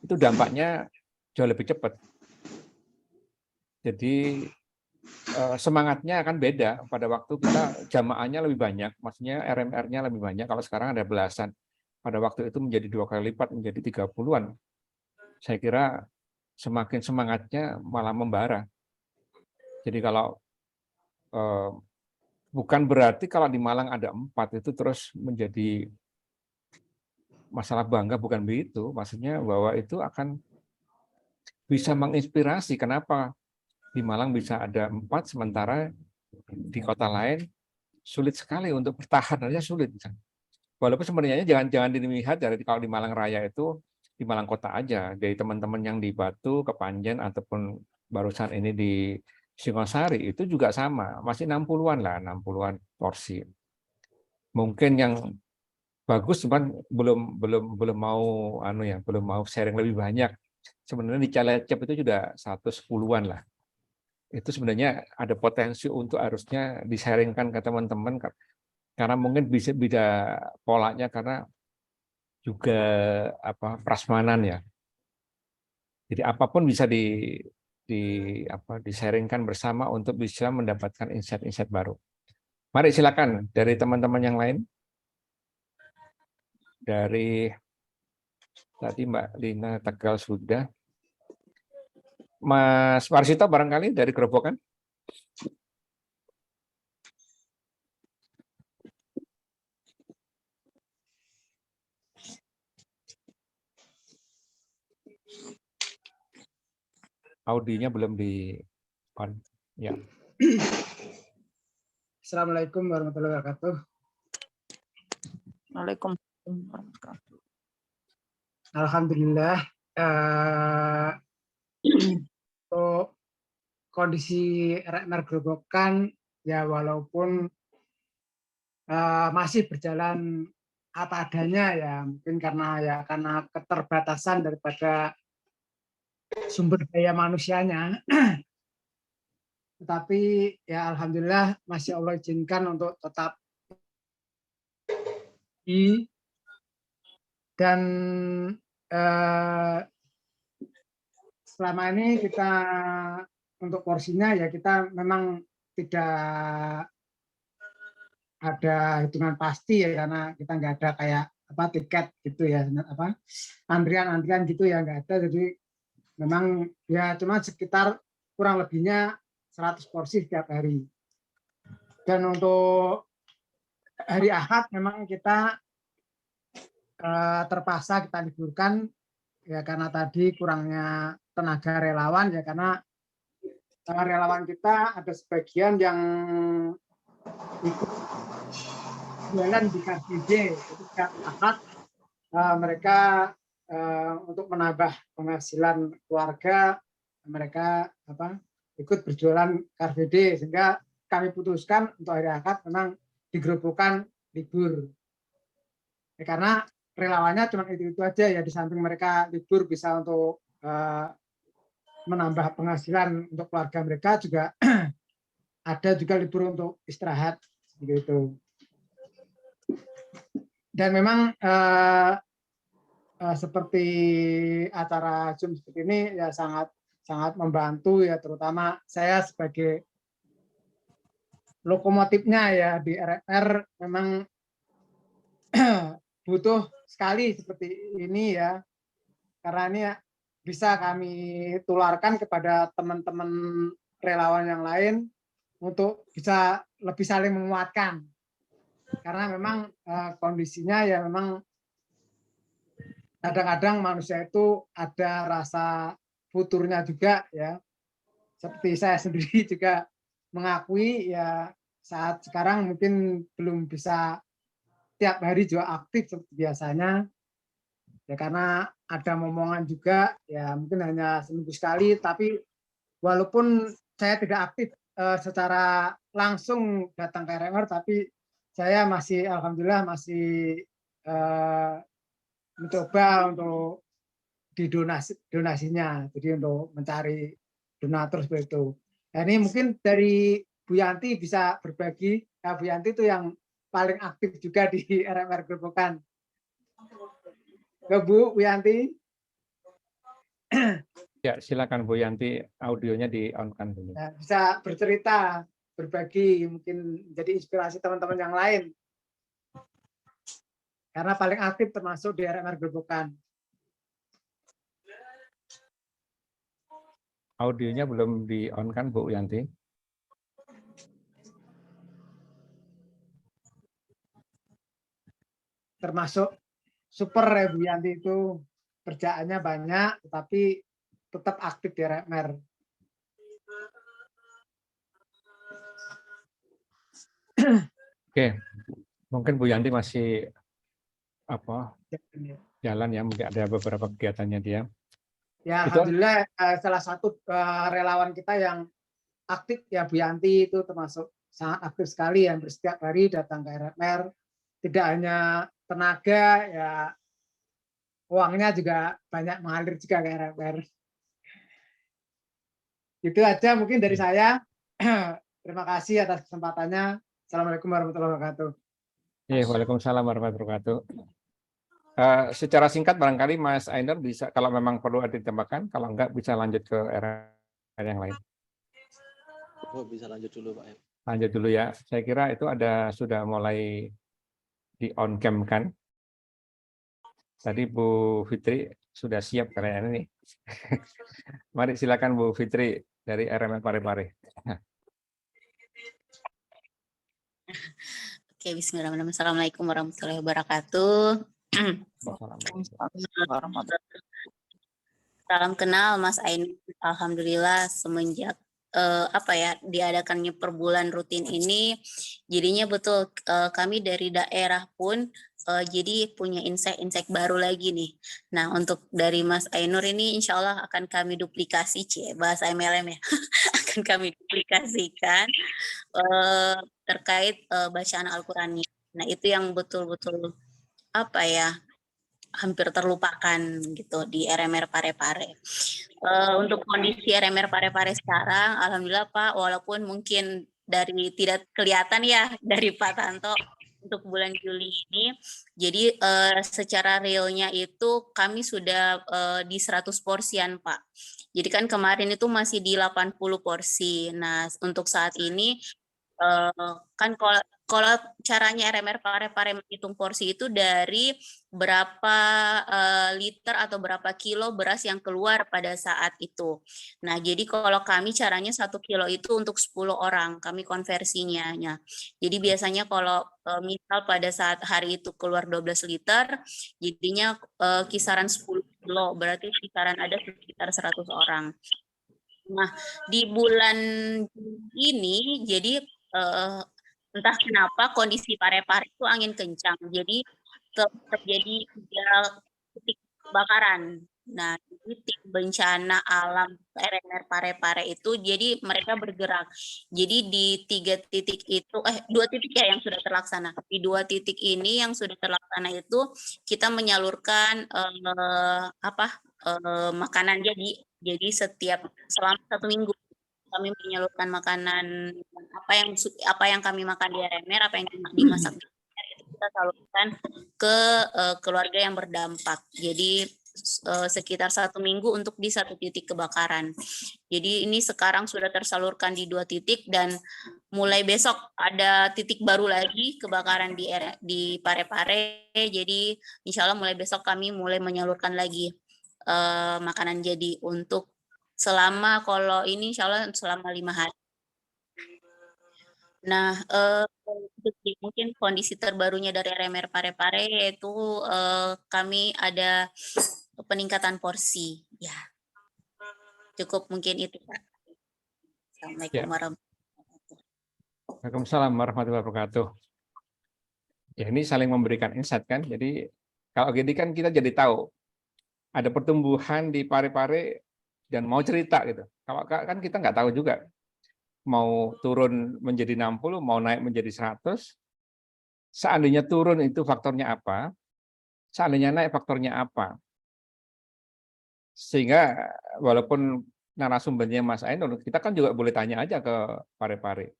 itu dampaknya jauh lebih cepat. Jadi semangatnya akan beda pada waktu kita jamaahnya lebih banyak, maksudnya RMR-nya lebih banyak. Kalau sekarang ada belasan, pada waktu itu menjadi 2 kali lipat, menjadi 30-an. Saya kira semakin semangatnya malah membara. Jadi kalau bukan berarti kalau di Malang ada 4 itu terus menjadi masalah bangga, bukan begitu. Maksudnya bahwa itu akan bisa menginspirasi. Kenapa di Malang bisa ada 4 sementara di kota lain sulit sekali untuk bertahan aja sulit. Walaupun sebenarnya jangan dilihat dari kalau di Malang Raya itu di Malang Kota aja, dari teman-teman yang di Batu, Kepanjen ataupun barusan ini di Singosari itu juga sama, masih 60-an lah, 60-an porsi. Mungkin yang bagus cuman belum mau belum mau sharing lebih banyak. Sebenarnya di Cilacap itu sudah 110-an lah. Itu sebenarnya ada potensi untuk harusnya di-sharingkan ke teman-teman karena mungkin bisa beda polanya karena juga prasmanan ya. Jadi apapun bisa di-sharingkan bersama untuk bisa mendapatkan insight-insight baru. Mari silakan dari teman-teman yang lain. Dari tadi Mbak Lina Tegal sudah. Mas Warsito barangkali dari Gerobokan. Audinya belum di on. Ya. Assalamualaikum warahmatullahi wabarakatuh. Waalaikumsalam. Alhamdulillah untuk kondisi RMR Gerobokan ya walaupun masih berjalan apa adanya ya mungkin karena keterbatasan daripada sumber daya manusianya. Tetapi ya alhamdulillah masih Allah izinkan untuk tetap dan selama ini kita untuk porsinya ya kita memang tidak ada hitungan pasti ya, karena kita nggak ada kayak tiket gitu ya, antrian gitu ya nggak ada. Jadi memang ya cuma sekitar kurang lebihnya 100 porsi setiap hari. Dan untuk hari Ahad memang kita terpaksa kita liburkan ya, karena tadi kurangnya tenaga relawan ya, karena relawan kita ada sebagian yang ikut jualan di Car Free Day. Jadi setiap Ahad mereka untuk menambah penghasilan keluarga, mereka ikut berjualan Car Free Day, sehingga kami putuskan untuk hari Ahad memang digerupukkan libur. Ya, karena relawannya cuma itu aja ya, di samping mereka libur bisa untuk menambah penghasilan untuk keluarga mereka, juga ada juga libur untuk istirahat gitu. Dan memang seperti acara Zoom seperti ini ya sangat membantu ya, terutama saya sebagai lokomotifnya ya di RMR memang butuh sekali seperti ini ya, karena ini bisa kami tularkan kepada teman-teman relawan yang lain untuk bisa lebih saling menguatkan, karena memang kondisinya ya memang kadang-kadang manusia itu ada rasa futurnya juga ya, seperti saya sendiri juga mengakui ya, saat sekarang mungkin belum bisa tiap hari juga aktif seperti biasanya ya, karena ada momongan juga ya, mungkin hanya seminggu sekali. Tapi walaupun saya tidak aktif secara langsung datang ke RMR, tapi saya masih alhamdulillah masih mencoba untuk donasinya, jadi untuk mencari donatur seperti itu. Nah, ini mungkin dari Bu Yanti bisa berbagi. Ya, Bu Yanti itu yang paling aktif juga di RMR Gerobokan. Ke Bu Yanti. Ya, silakan Bu Yanti, audionya di-on-kan dulu. Ya, bisa bercerita, berbagi, mungkin jadi inspirasi teman-teman yang lain. Karena paling aktif termasuk di RMR Gerobokan. Audionya belum di-on-kan Bu Yanti? Termasuk super ya Bu Yanti itu, kerjaannya banyak, tetapi tetap aktif di RMR. Oke, mungkin Bu Yanti masih jalan ya, mungkin ada beberapa kegiatannya dia. Ya, Itu alhamdulillah salah satu relawan kita yang aktif ya Bu Yanti itu, termasuk sangat aktif sekali, yang setiap hari datang ke RMR. Tidak hanya tenaga ya, uangnya juga banyak mengalir juga ke RMR. Itu aja mungkin dari saya. Terima kasih atas kesempatannya. Assalamualaikum warahmatullahi wabarakatuh. ya, Waalaikumsalam warahmatullahi wabarakatuh. Secara singkat barangkali Mas Ainur bisa, kalau memang perlu ditambahkan, kalau enggak bisa lanjut ke area yang lain. Oh, bisa lanjut dulu Pak. Lanjut dulu ya. Saya kira itu sudah mulai di on cam kan. Tadi Bu Fitri sudah siap kayaknya ini. Mari silakan Bu Fitri dari RMR Parepare. Oke, bismillahirrahmanirrahim. Assalamualaikum warahmatullahi wabarakatuh. Salam kenal Mas Ainur. Alhamdulillah semenjak diadakannya per bulan rutin ini, jadinya betul kami dari daerah pun jadi punya insight baru lagi nih. Nah, untuk dari Mas Ainur ini insya Allah akan kami duplikasi, bahasa MLM ya, akan kami duplikasikan terkait bacaan Al-Qurannya. Nah, itu yang betul-betul hampir terlupakan gitu di RMR Parepare. Untuk kondisi RMR Parepare sekarang, alhamdulillah Pak, walaupun mungkin dari tidak kelihatan ya dari Pak Tanto untuk bulan Juli ini, jadi secara realnya itu kami sudah di 100 porsian Pak. Jadi kan kemarin itu masih di 80 porsi. Nah, untuk saat ini kan kalau kalau caranya RMR Parepare menghitung porsi itu dari berapa liter atau berapa kilo beras yang keluar pada saat itu. Nah, jadi kalau kami caranya 1 kilo itu untuk 10 orang, kami konversinya. Jadi biasanya kalau misal pada saat hari itu keluar 12 liter, jadinya kisaran 10 kilo, berarti kisaran ada sekitar 100 orang. Nah, di bulan ini, jadi entah kenapa kondisi Parepare itu angin kencang, jadi terjadi 3 titik kebakaran. Nah, titik bencana alam RMR Parepare itu, jadi mereka bergerak. Jadi di 3 titik itu, 2 titik ya yang sudah terlaksana. Di 2 titik ini yang sudah terlaksana itu kita menyalurkan makanan jadi selama 1 minggu kami menyalurkan makanan apa yang kami makan di RMR, apa yang dimasak di RMR itu kita salurkan ke keluarga yang berdampak. Jadi sekitar 1 minggu untuk di 1 titik kebakaran. Jadi ini sekarang sudah tersalurkan di 2 titik dan mulai besok ada titik baru lagi kebakaran di Parepare. Jadi insya Allah mulai besok kami mulai menyalurkan lagi makanan jadi untuk selama kalau ini insya Allah selama 5 hari. Nah, mungkin kondisi terbarunya dari RMR Parepare yaitu kami ada peningkatan porsi. Ya, cukup mungkin itu, Pak. Assalamualaikum warahmatullahi wabarakatuh. Waalaikumsalam warahmatullahi wabarakatuh. Ya, ini saling memberikan insight kan. Jadi kalau gini kan kita jadi tahu ada pertumbuhan di Parepare dan mau cerita gitu. Kalau kan kita nggak tahu juga mau turun menjadi 60, mau naik menjadi 100. Seandainya turun itu faktornya apa? Seandainya naik faktornya apa? Sehingga walaupun narasumbernya Mas Ainur, kita kan juga boleh tanya aja ke Parepare.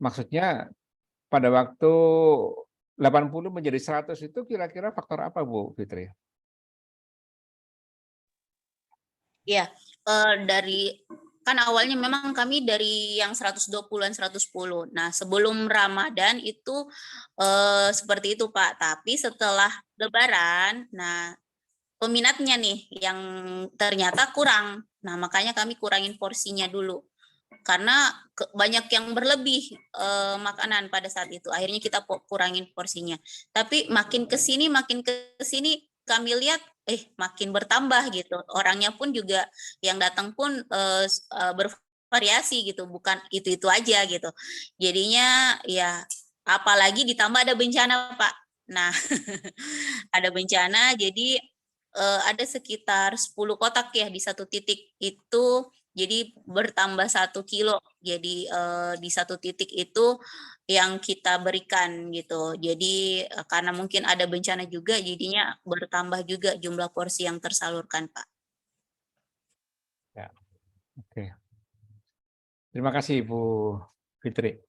Maksudnya pada waktu 80 menjadi 100 itu kira-kira faktor apa, Bu Fitri? Iya, kan awalnya memang kami dari yang 120-an 110. Nah, sebelum Ramadan itu seperti itu, Pak. Tapi setelah Lebaran, nah peminatnya nih yang ternyata kurang. Nah, makanya kami kurangin porsinya dulu. Karena banyak yang berlebih makanan pada saat itu. Akhirnya kita kurangin porsinya. Tapi makin ke sini kami lihat makin bertambah gitu. Orangnya pun juga yang datang pun bervariasi gitu, bukan itu aja gitu. Jadinya ya apalagi ditambah ada bencana, Pak. Nah, ada bencana jadi ada sekitar 10 kotak ya di 1 titik itu, jadi bertambah 1 kilo. Jadi di 1 titik itu yang kita berikan gitu. Jadi karena mungkin ada bencana juga, jadinya bertambah juga jumlah porsi yang tersalurkan, Pak. Ya, oke. Terima kasih Bu Fitri.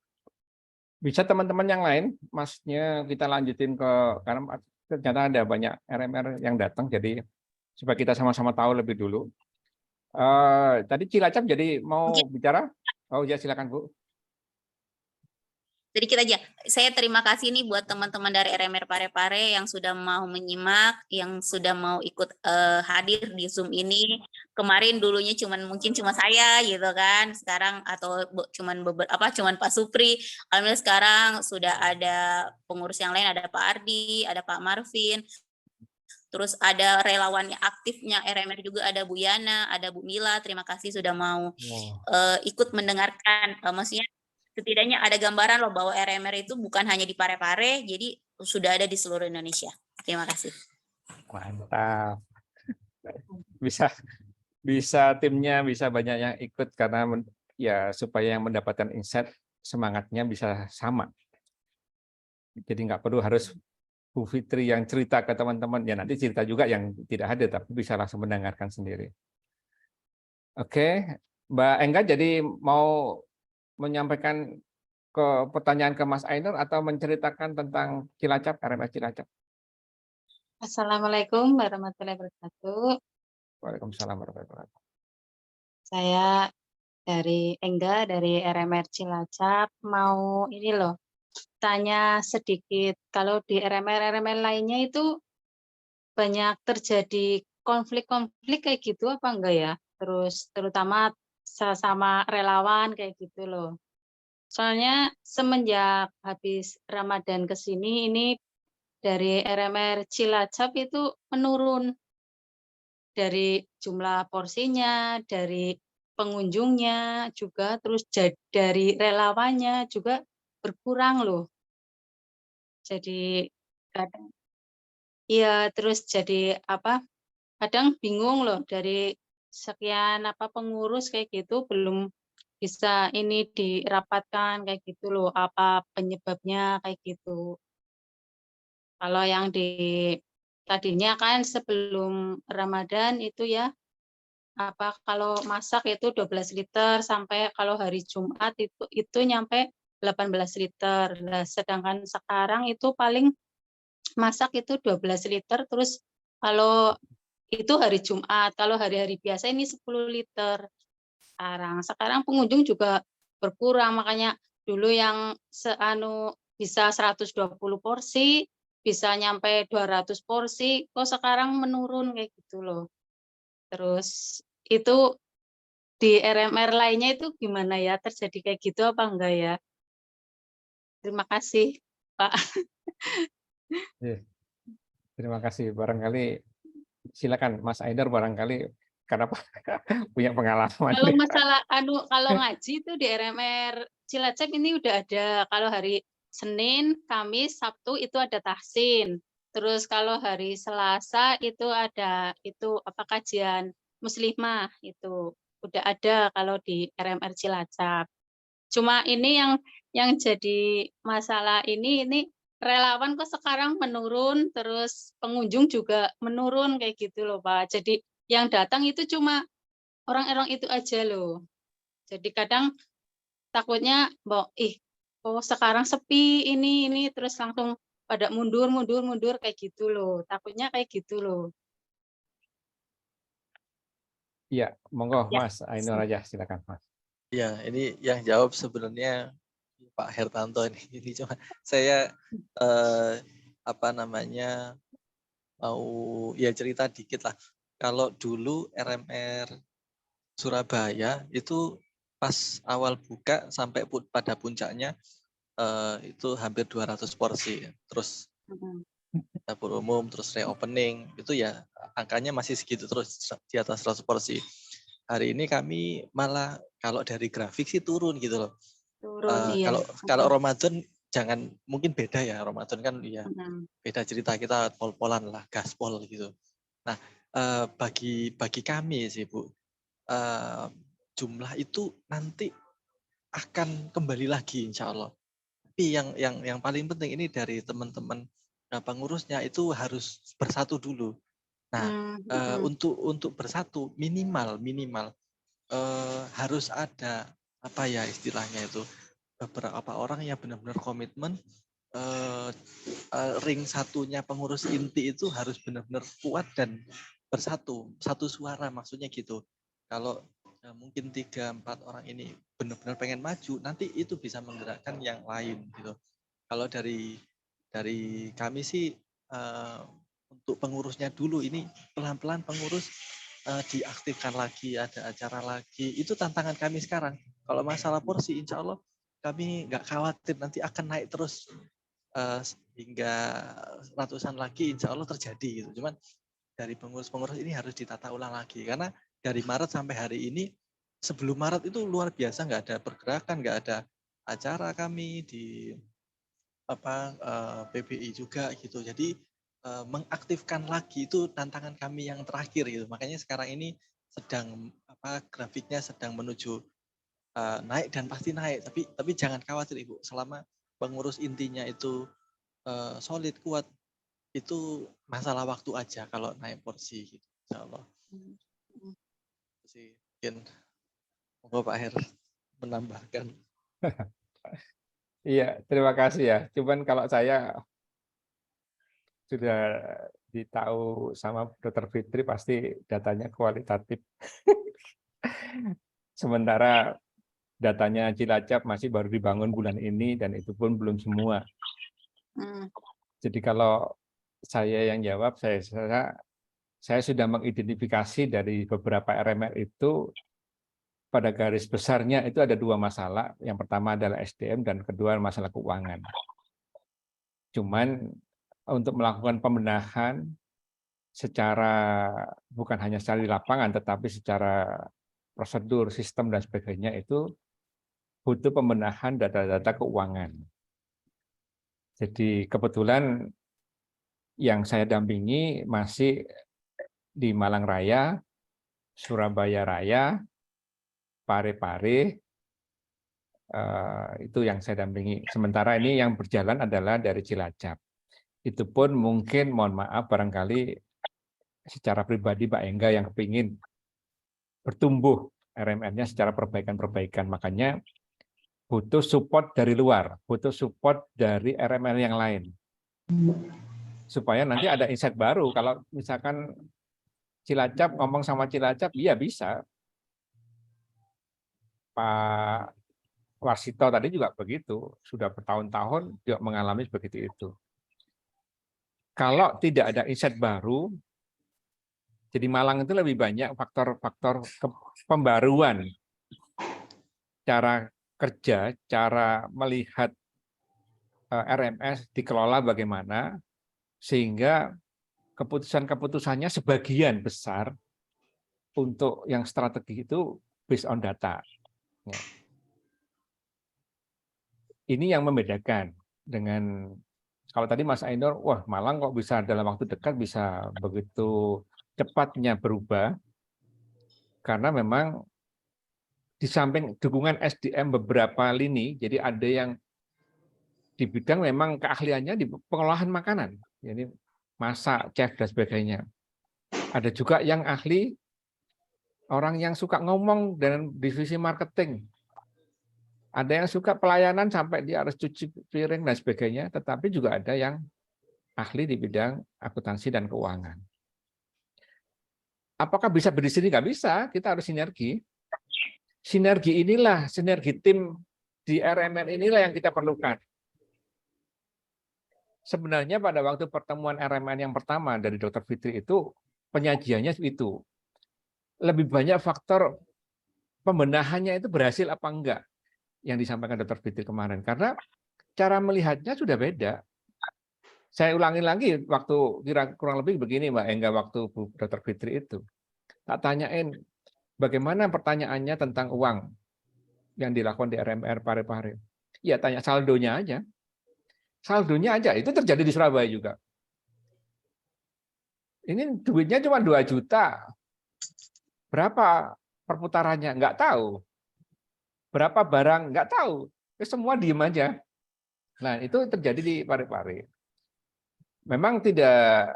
Bisa teman-teman yang lain, maksudnya kita lanjutin karena ternyata ada banyak RMR yang datang, jadi supaya kita sama-sama tahu lebih dulu. Tadi Cilacap jadi mau bicara? Oh ya, silakan Bu. Sedikit aja, saya terima kasih nih buat teman-teman dari RMR Parepare yang sudah mau menyimak, yang sudah mau ikut hadir di Zoom ini. Kemarin dulunya mungkin cuma saya gitu kan, sekarang atau cuman Pak Supri. Alhamdulillah sekarang sudah ada pengurus yang lain, ada Pak Ardi, ada Pak Marvin. Terus ada relawan yang aktifnya RMR juga, ada Bu Yana, ada Bu Mila. Terima kasih sudah mau ikut mendengarkan. Maksudnya setidaknya ada gambaran loh bahwa RMR itu bukan hanya di Parepare, jadi sudah ada di seluruh Indonesia. Terima kasih. Mantap. Bisa timnya bisa banyak yang ikut karena ya supaya yang mendapatkan insight semangatnya bisa sama. Jadi nggak perlu harus Bu Fitri yang cerita ke teman-teman, ya nanti cerita juga yang tidak hadir, tapi bisa langsung mendengarkan sendiri. Oke, Mbak Engga jadi mau menyampaikan pertanyaan ke Mas Ainur atau menceritakan tentang Cilacap, RMR Cilacap. Assalamualaikum warahmatullahi wabarakatuh. Waalaikumsalam warahmatullahi wabarakatuh. Saya dari Engga dari RMR Cilacap mau ini loh tanya sedikit. Kalau di RMR lainnya itu banyak terjadi konflik-konflik kayak gitu apa enggak ya? Terus terutama sesama relawan kayak gitu loh. Soalnya semenjak habis Ramadan ke sini ini dari RMR Cilacap itu menurun dari jumlah porsinya, dari pengunjungnya juga, terus dari relawannya juga berkurang loh. Jadi kadang iya, terus jadi apa? Kadang bingung loh dari sekian apa pengurus kayak gitu belum bisa ini dirapatkan kayak gitu loh, apa penyebabnya kayak gitu. Kalau yang tadinya kan sebelum Ramadan itu ya, apa kalau masak itu 12 liter sampai kalau hari Jumat itu nyampe 18 liter. Nah, sedangkan sekarang itu paling masak itu 12 liter, terus kalau itu hari Jumat, kalau hari-hari biasa ini 10 liter. Sekarang pengunjung juga berkurang, makanya dulu yang bisa 120 porsi, bisa nyampe 200 porsi, kok sekarang menurun kayak gitu loh. Terus itu di RMR lainnya itu gimana ya? Terjadi kayak gitu apa enggak ya? Terima kasih, Pak. Iya, terima kasih. Barangkali silakan Mas Aidar, barangkali karena punya pengalaman. Kalau masalah kalau ngaji itu di RMR Cilacap ini udah ada. Kalau hari Senin, Kamis, Sabtu itu ada tahsin. Terus kalau hari Selasa itu ada itu apa kajian muslimah itu udah ada kalau di RMR Cilacap. Cuma ini yang jadi masalah ini relawan kok sekarang menurun, terus pengunjung juga menurun kayak gitu loh Pak. Jadi yang datang itu cuma orang-orang itu aja loh. Jadi kadang takutnya, kok sekarang sepi ini terus langsung pada mundur kayak gitu loh. Takutnya kayak gitu loh. Iya, monggo Ya. Mas Ainur aja, silakan Mas. Ya, ini yang jawab sebenarnya Pak Hertanto ini. Ini cuma saya apa namanya mau ya cerita dikit lah. Kalau dulu RMR Surabaya itu pas awal buka sampai pada puncaknya itu hampir 200 porsi. Terus dapur umum, terus reopening, itu ya angkanya masih segitu terus di atas 100 porsi. Hari ini kami malah kalau dari grafik sih turun gitu loh. Turun, iya. Kalau Ramadan jangan, mungkin beda ya, Ramadan kan ya beda cerita, kita pol-polan lah, gaspol gitu. Nah, bagi kami sih Bu, jumlah itu nanti akan kembali lagi insya Allah. Tapi yang paling penting ini dari teman-teman pengurusnya itu harus bersatu dulu. Nah, untuk bersatu minimal harus ada apa ya istilahnya itu, beberapa orang yang benar-benar komitmen. Ring satunya pengurus inti itu harus benar-benar kuat dan bersatu, satu suara, maksudnya gitu. Kalau mungkin 3-4 orang ini benar-benar pengen maju, nanti itu bisa menggerakkan yang lain gitu. Kalau dari kami sih untuk pengurusnya dulu ini pelan-pelan pengurus diaktifkan lagi, ada acara lagi. Itu tantangan kami sekarang. Kalau masalah porsi, insya Allah kami nggak khawatir nanti akan naik terus hingga ratusan lagi, insya Allah terjadi gitu. Cuman dari pengurus-pengurus ini harus ditata ulang lagi, karena dari Maret sampai hari ini, sebelum Maret itu luar biasa, nggak ada pergerakan, nggak ada acara kami di PBI juga gitu. Jadi mengaktifkan lagi itu tantangan kami yang terakhir gitu. Makanya sekarang ini sedang grafiknya sedang menuju naik dan pasti naik. Tapi jangan khawatir Ibu, selama pengurus intinya itu solid, kuat, itu masalah waktu aja kalau naik porsi gitu, insya Allah. Mungkin monggo Pak Her menambahkan. Iya, terima kasih ya. Cuman kalau saya sudah ditahu sama Dr. Fitri, pasti datanya kualitatif. Sementara datanya Cilacap masih baru dibangun bulan ini dan itu pun belum semua. Jadi kalau saya yang jawab, saya sudah mengidentifikasi dari beberapa RMR itu pada garis besarnya itu ada 2 masalah. Yang pertama adalah SDM dan kedua masalah keuangan. Cuman untuk melakukan pembenahan secara bukan hanya secara di lapangan tetapi secara prosedur, sistem dan sebagainya itu butuh pembenahan data-data keuangan. Jadi kebetulan yang saya dampingi masih di Malang Raya, Surabaya Raya, Parepare, itu yang saya dampingi. Sementara ini yang berjalan adalah dari Cilacap. Itu pun mungkin, mohon maaf, barangkali secara pribadi Pak Engga yang kepingin bertumbuh RMR-nya secara perbaikan-perbaikan. Makanya butuh support dari luar, butuh support dari RMR yang lain. Supaya nanti ada insight baru. Kalau misalkan Cilacap, ngomong sama Cilacap, iya bisa. Pak Warsito tadi juga begitu, sudah bertahun-tahun juga mengalami begitu itu. Kalau tidak ada insight baru, jadi Malang itu lebih banyak faktor-faktor pembaruan cara kerja, cara melihat RMS dikelola bagaimana, sehingga keputusan-keputusannya sebagian besar untuk yang strategi itu based on data. Ya. Ini yang membedakan dengan kalau tadi Mas Ainur, wah Malang kok bisa dalam waktu dekat bisa begitu cepatnya berubah, karena memang di samping dukungan SDM beberapa lini, jadi ada yang di bidang memang keahliannya di pengolahan makanan, jadi masak, chef dan sebagainya. Ada juga yang ahli orang yang suka ngomong dan divisi marketing. Ada yang suka pelayanan sampai dia harus cuci piring dan sebagainya, tetapi juga ada yang ahli di bidang akuntansi dan keuangan. Apakah bisa berdiri? Nggak bisa, kita harus sinergi. Sinergi inilah, sinergi tim di RMR inilah yang kita perlukan. Sebenarnya pada waktu pertemuan RMR yang pertama dari Dr. Fitri itu, penyajiannya itu. Lebih banyak faktor pembenahannya itu berhasil apa enggak yang disampaikan Dr. Fitri kemarin. Karena cara melihatnya sudah beda. Saya ulangi lagi waktu kurang lebih begini Mbak Engga waktu Bu Dr. Fitri itu. Tak tanyain bagaimana pertanyaannya tentang uang yang dilakukan di RMR Parepare. Ya tanya saldonya aja. Saldonya aja itu terjadi di Surabaya juga. Ini duitnya cuma 2 juta. Berapa perputarannya? Nggak tahu. Berapa barang? Nggak tahu. Semua diem aja. Nah itu terjadi di Parepare. Memang tidak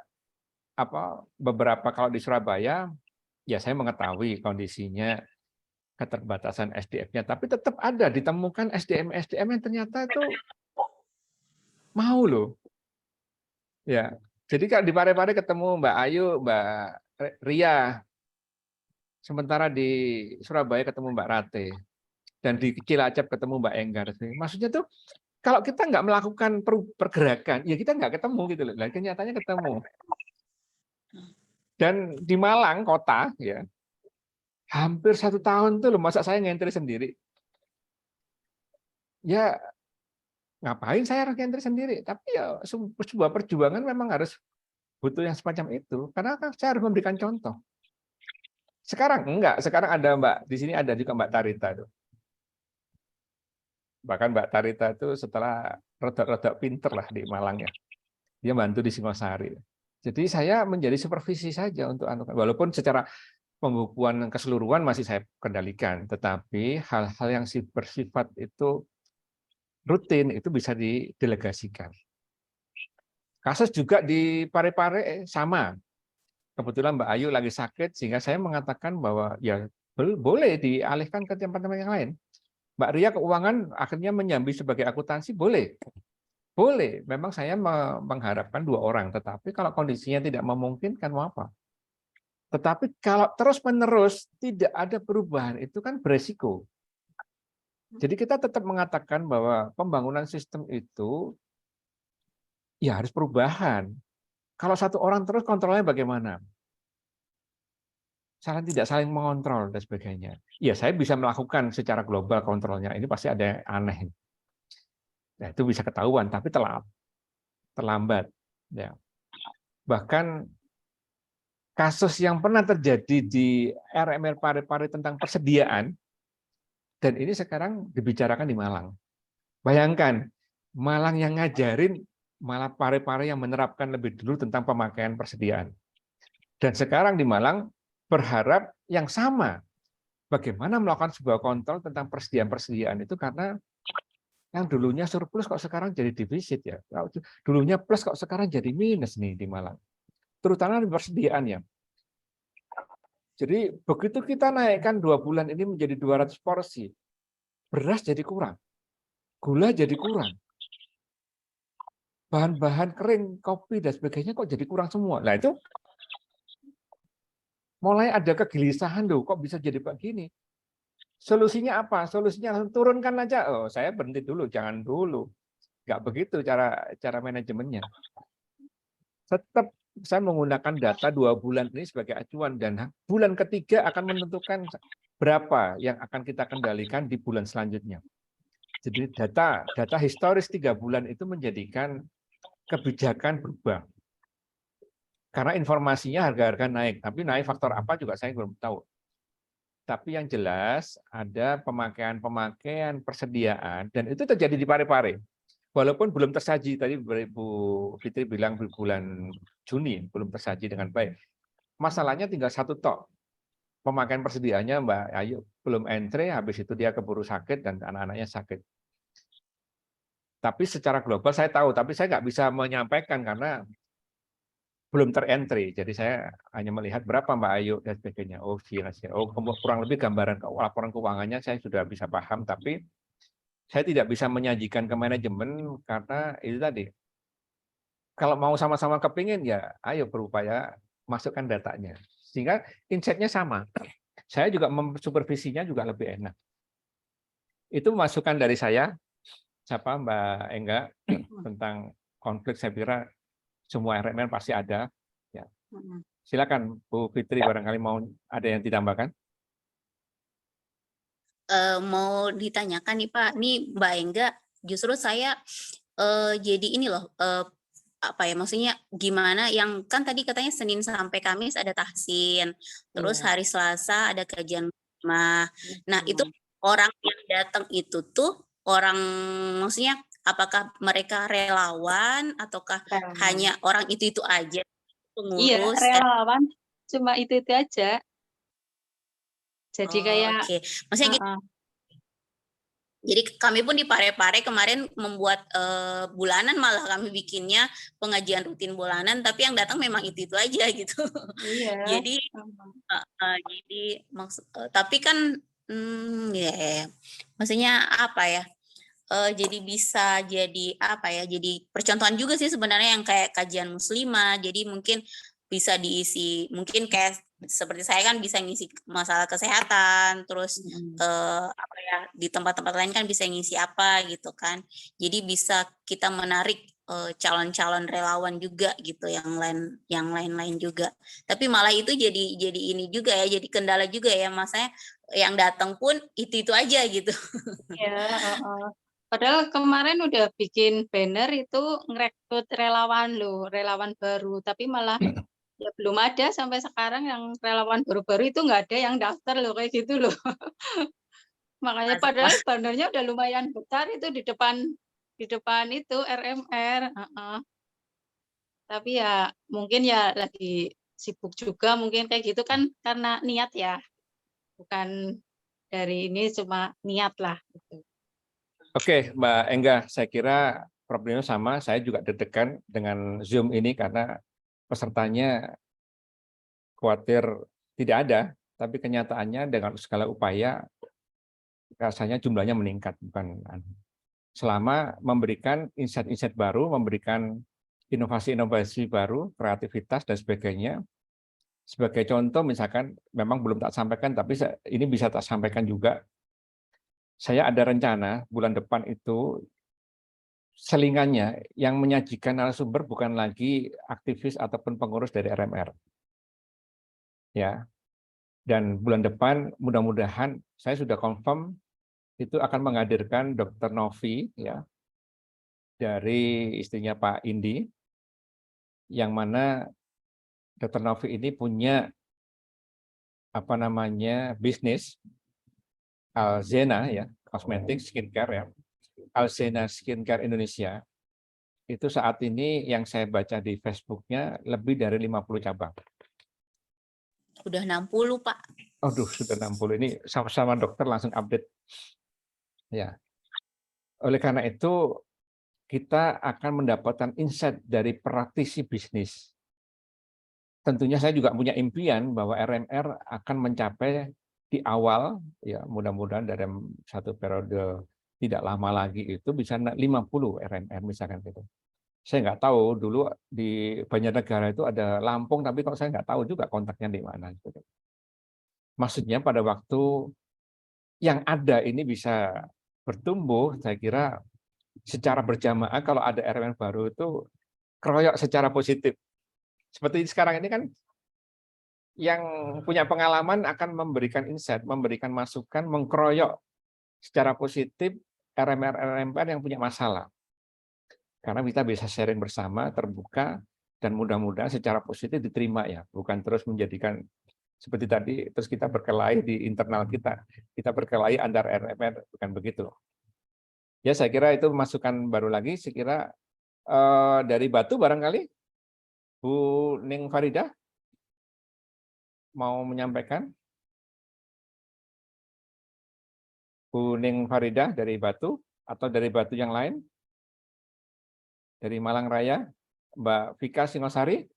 beberapa kalau di Surabaya ya saya mengetahui kondisinya keterbatasan SDM-nya, tapi tetap ada ditemukan SDM yang ternyata itu mau loh. Ya, jadi kalau di Parepare ketemu Mbak Ayu, Mbak Ria, sementara di Surabaya ketemu Mbak Rate, dan di Cilacap ketemu Mbak Enggar. Maksudnya tuh kalau kita nggak melakukan pergerakan, ya kita nggak ketemu gitu loh. Nah, kenyataannya ketemu. Dan di Malang kota, ya hampir 1 tahun tuh loh, masa saya ngentri sendiri. Ya ngapain saya harus ngentri sendiri? Tapi ya sebuah perjuangan memang harus butuh yang semacam itu, karena kan saya harus memberikan contoh. Sekarang enggak, sekarang ada Mbak, di sini ada juga Mbak Tarita itu. Bahkan Mbak Tarita itu setelah rodok-rodok pinter lah di Malang ya. Dia bantu di Singosari. Jadi saya menjadi supervisi saja untuk walaupun secara pembukuan keseluruhan masih saya kendalikan, tetapi hal-hal yang bersifat itu rutin itu bisa didelegasikan. Kasus juga di Parepare sama. Kebetulan Mbak Ayu lagi sakit sehingga saya mengatakan bahwa ya boleh dialihkan ke tempat-tempat yang lain. Mbak Ria keuangan akhirnya menyambi sebagai akuntansi, boleh. Boleh, memang saya mengharapkan 2 orang, tetapi kalau kondisinya tidak memungkinkan, mau apa? Tetapi kalau terus-menerus tidak ada perubahan, itu kan beresiko. Jadi kita tetap mengatakan bahwa pembangunan sistem itu ya harus perubahan. Kalau satu orang terus kontrolnya bagaimana? Tidak saling mengontrol dan sebagainya. Ya saya bisa melakukan secara global kontrolnya. Ini pasti ada yang aneh. Nah, itu bisa ketahuan, tapi terlambat. Ya. Bahkan kasus yang pernah terjadi di RMR Parepare tentang persediaan, dan ini sekarang dibicarakan di Malang. Bayangkan, Malang yang ngajarin, malah Parepare yang menerapkan lebih dulu tentang pemakaian persediaan. Dan sekarang di Malang berharap yang sama. Bagaimana melakukan sebuah kontrol tentang persediaan-persediaan itu, karena yang dulunya surplus kok sekarang jadi defisit ya. Dulunya plus kok sekarang jadi minus nih di Malang. Terutama di persediaannya. Jadi begitu kita naikkan 2 bulan ini menjadi 200 porsi, beras jadi kurang, gula jadi kurang, bahan-bahan kering, kopi dan sebagainya kok jadi kurang semua. Nah itu mulai ada kegelisahan loh, kok bisa jadi begini. Solusinya apa? Solusinya langsung turunkan aja. Oh, saya berhenti dulu, jangan dulu. Nggak begitu cara manajemennya. Tetap saya menggunakan data 2 bulan ini sebagai acuan, dan bulan ketiga akan menentukan berapa yang akan kita kendalikan di bulan selanjutnya. Jadi data historis 3 bulan itu menjadikan kebijakan berubah. Karena informasinya harga-harga naik, tapi naik faktor apa juga saya belum tahu. Tapi yang jelas ada pemakaian persediaan, dan itu terjadi di Parepare. Walaupun belum tersaji, tadi Bu Fitri bilang bulan Juni belum tersaji dengan baik. Masalahnya tinggal satu tok. Pemakaian persediaannya Mbak Ayu belum entry, habis itu dia keburu sakit dan anak-anaknya sakit. Tapi secara global saya tahu, tapi saya nggak bisa menyampaikan karena belum terentry. Jadi saya hanya melihat berapa Mbak Ayu dan sebagainya. Oh, kurang lebih gambaran laporan keuangannya saya sudah bisa paham, tapi saya tidak bisa menyajikan ke manajemen karena itu tadi. Kalau mau sama-sama kepingin ya ayo berupaya masukkan datanya. Sehingga insight-nya sama. Saya juga supervisinya juga lebih enak. Itu masukan dari saya. Siapa Mbak Engga tentang konflik, saya kira semua RMN pasti ada. Ya. Silakan Bu Fitri, barangkali mau ada yang ditambahkan. Mau ditanyakan nih Pak, nih Mbak Engga, justru saya jadi ini loh, apa ya, maksudnya gimana yang kan tadi katanya Senin sampai Kamis ada tahsin, terus hari Selasa ada kajian mah. Nah itu orang yang datang itu tuh orang, maksudnya apakah mereka relawan ataukah hanya orang itu aja pengurus? Iya, relawan, cuma itu aja. Jadi kayak, Oke. Maksudnya gitu. Jadi kami pun di Parepare kemarin membuat bulanan, malah kami bikinnya pengajian rutin bulanan, tapi yang datang memang itu aja gitu. iya. Jadi tapi kan maksudnya apa ya? Jadi bisa jadi apa ya? Jadi percontohan juga sih sebenarnya yang kayak kajian muslimah. Jadi mungkin bisa diisi, mungkin kayak seperti saya kan bisa ngisi masalah kesehatan, terus apa ya, di tempat-tempat lain kan bisa ngisi apa gitu kan. Jadi bisa kita menarik calon-calon relawan juga gitu, yang lain-lain juga. Tapi malah itu jadi ini juga ya, jadi kendala juga ya, masanya yang datang pun itu aja gitu. Iya, padahal kemarin udah bikin banner itu ngerekrut relawan loh, relawan baru, tapi malah ya belum ada sampai sekarang yang relawan baru-baru itu nggak ada yang daftar loh, kayak gitu loh. Makanya padahal bannernya udah lumayan besar itu di depan itu RMR. Tapi ya mungkin ya lagi sibuk juga, mungkin kayak gitu kan, karena niat ya, bukan dari ini, cuma niat lah gitu. Oke, Mbak Engga, saya kira problemnya sama. Saya juga deg-degan dengan Zoom ini karena pesertanya khawatir tidak ada, tapi kenyataannya dengan segala upaya rasanya jumlahnya meningkat. Selama memberikan insight-insight baru, memberikan inovasi-inovasi baru, kreativitas dan sebagainya. Sebagai contoh misalkan, memang belum tak sampaikan, tapi ini bisa tak sampaikan juga. Saya ada rencana bulan depan itu selingannya yang menyajikan narasumber bukan lagi aktivis ataupun pengurus dari RMR. Ya. Dan bulan depan mudah-mudahan saya sudah confirm itu akan menghadirkan Dr. Novi ya dari istrinya Pak Indi, yang mana Dr. Novi ini punya apa namanya bisnis Alzena ya, kosmetik skincare ya, Alzena Skincare Indonesia. Itu saat ini yang saya baca di Facebooknya lebih dari 50 cabang. Udah 60, Pak. Aduh, sudah 60. Ini sama-sama dokter langsung update. Ya. Oleh karena itu kita akan mendapatkan insight dari praktisi bisnis. Tentunya saya juga punya impian bahwa RMR akan mencapai di awal, ya mudah-mudahan dalam satu periode tidak lama lagi itu bisa 50 RMR misalkan gitu. Saya nggak tahu dulu di Banjarnegara itu ada Lampung, tapi kok saya nggak tahu juga kontaknya di mana. Maksudnya pada waktu yang ada ini bisa bertumbuh, saya kira secara berjamaah kalau ada RMR baru itu keroyok secara positif. Seperti sekarang ini kan yang punya pengalaman akan memberikan insight, memberikan masukan, mengkeroyok secara positif RMR yang punya masalah. Karena kita bisa sharing bersama, terbuka, dan mudah-mudahan secara positif diterima ya, bukan terus menjadikan seperti tadi terus kita berkelahi di internal kita berkelahi antar RMR, bukan begitu. Ya saya kira itu masukan baru lagi. Saya kira dari Batu barangkali Bu Ning Farida mau menyampaikan. Bu Ning Farida dari Batu atau dari Batu yang lain? Dari Malang Raya, Mbak Vika Singosari,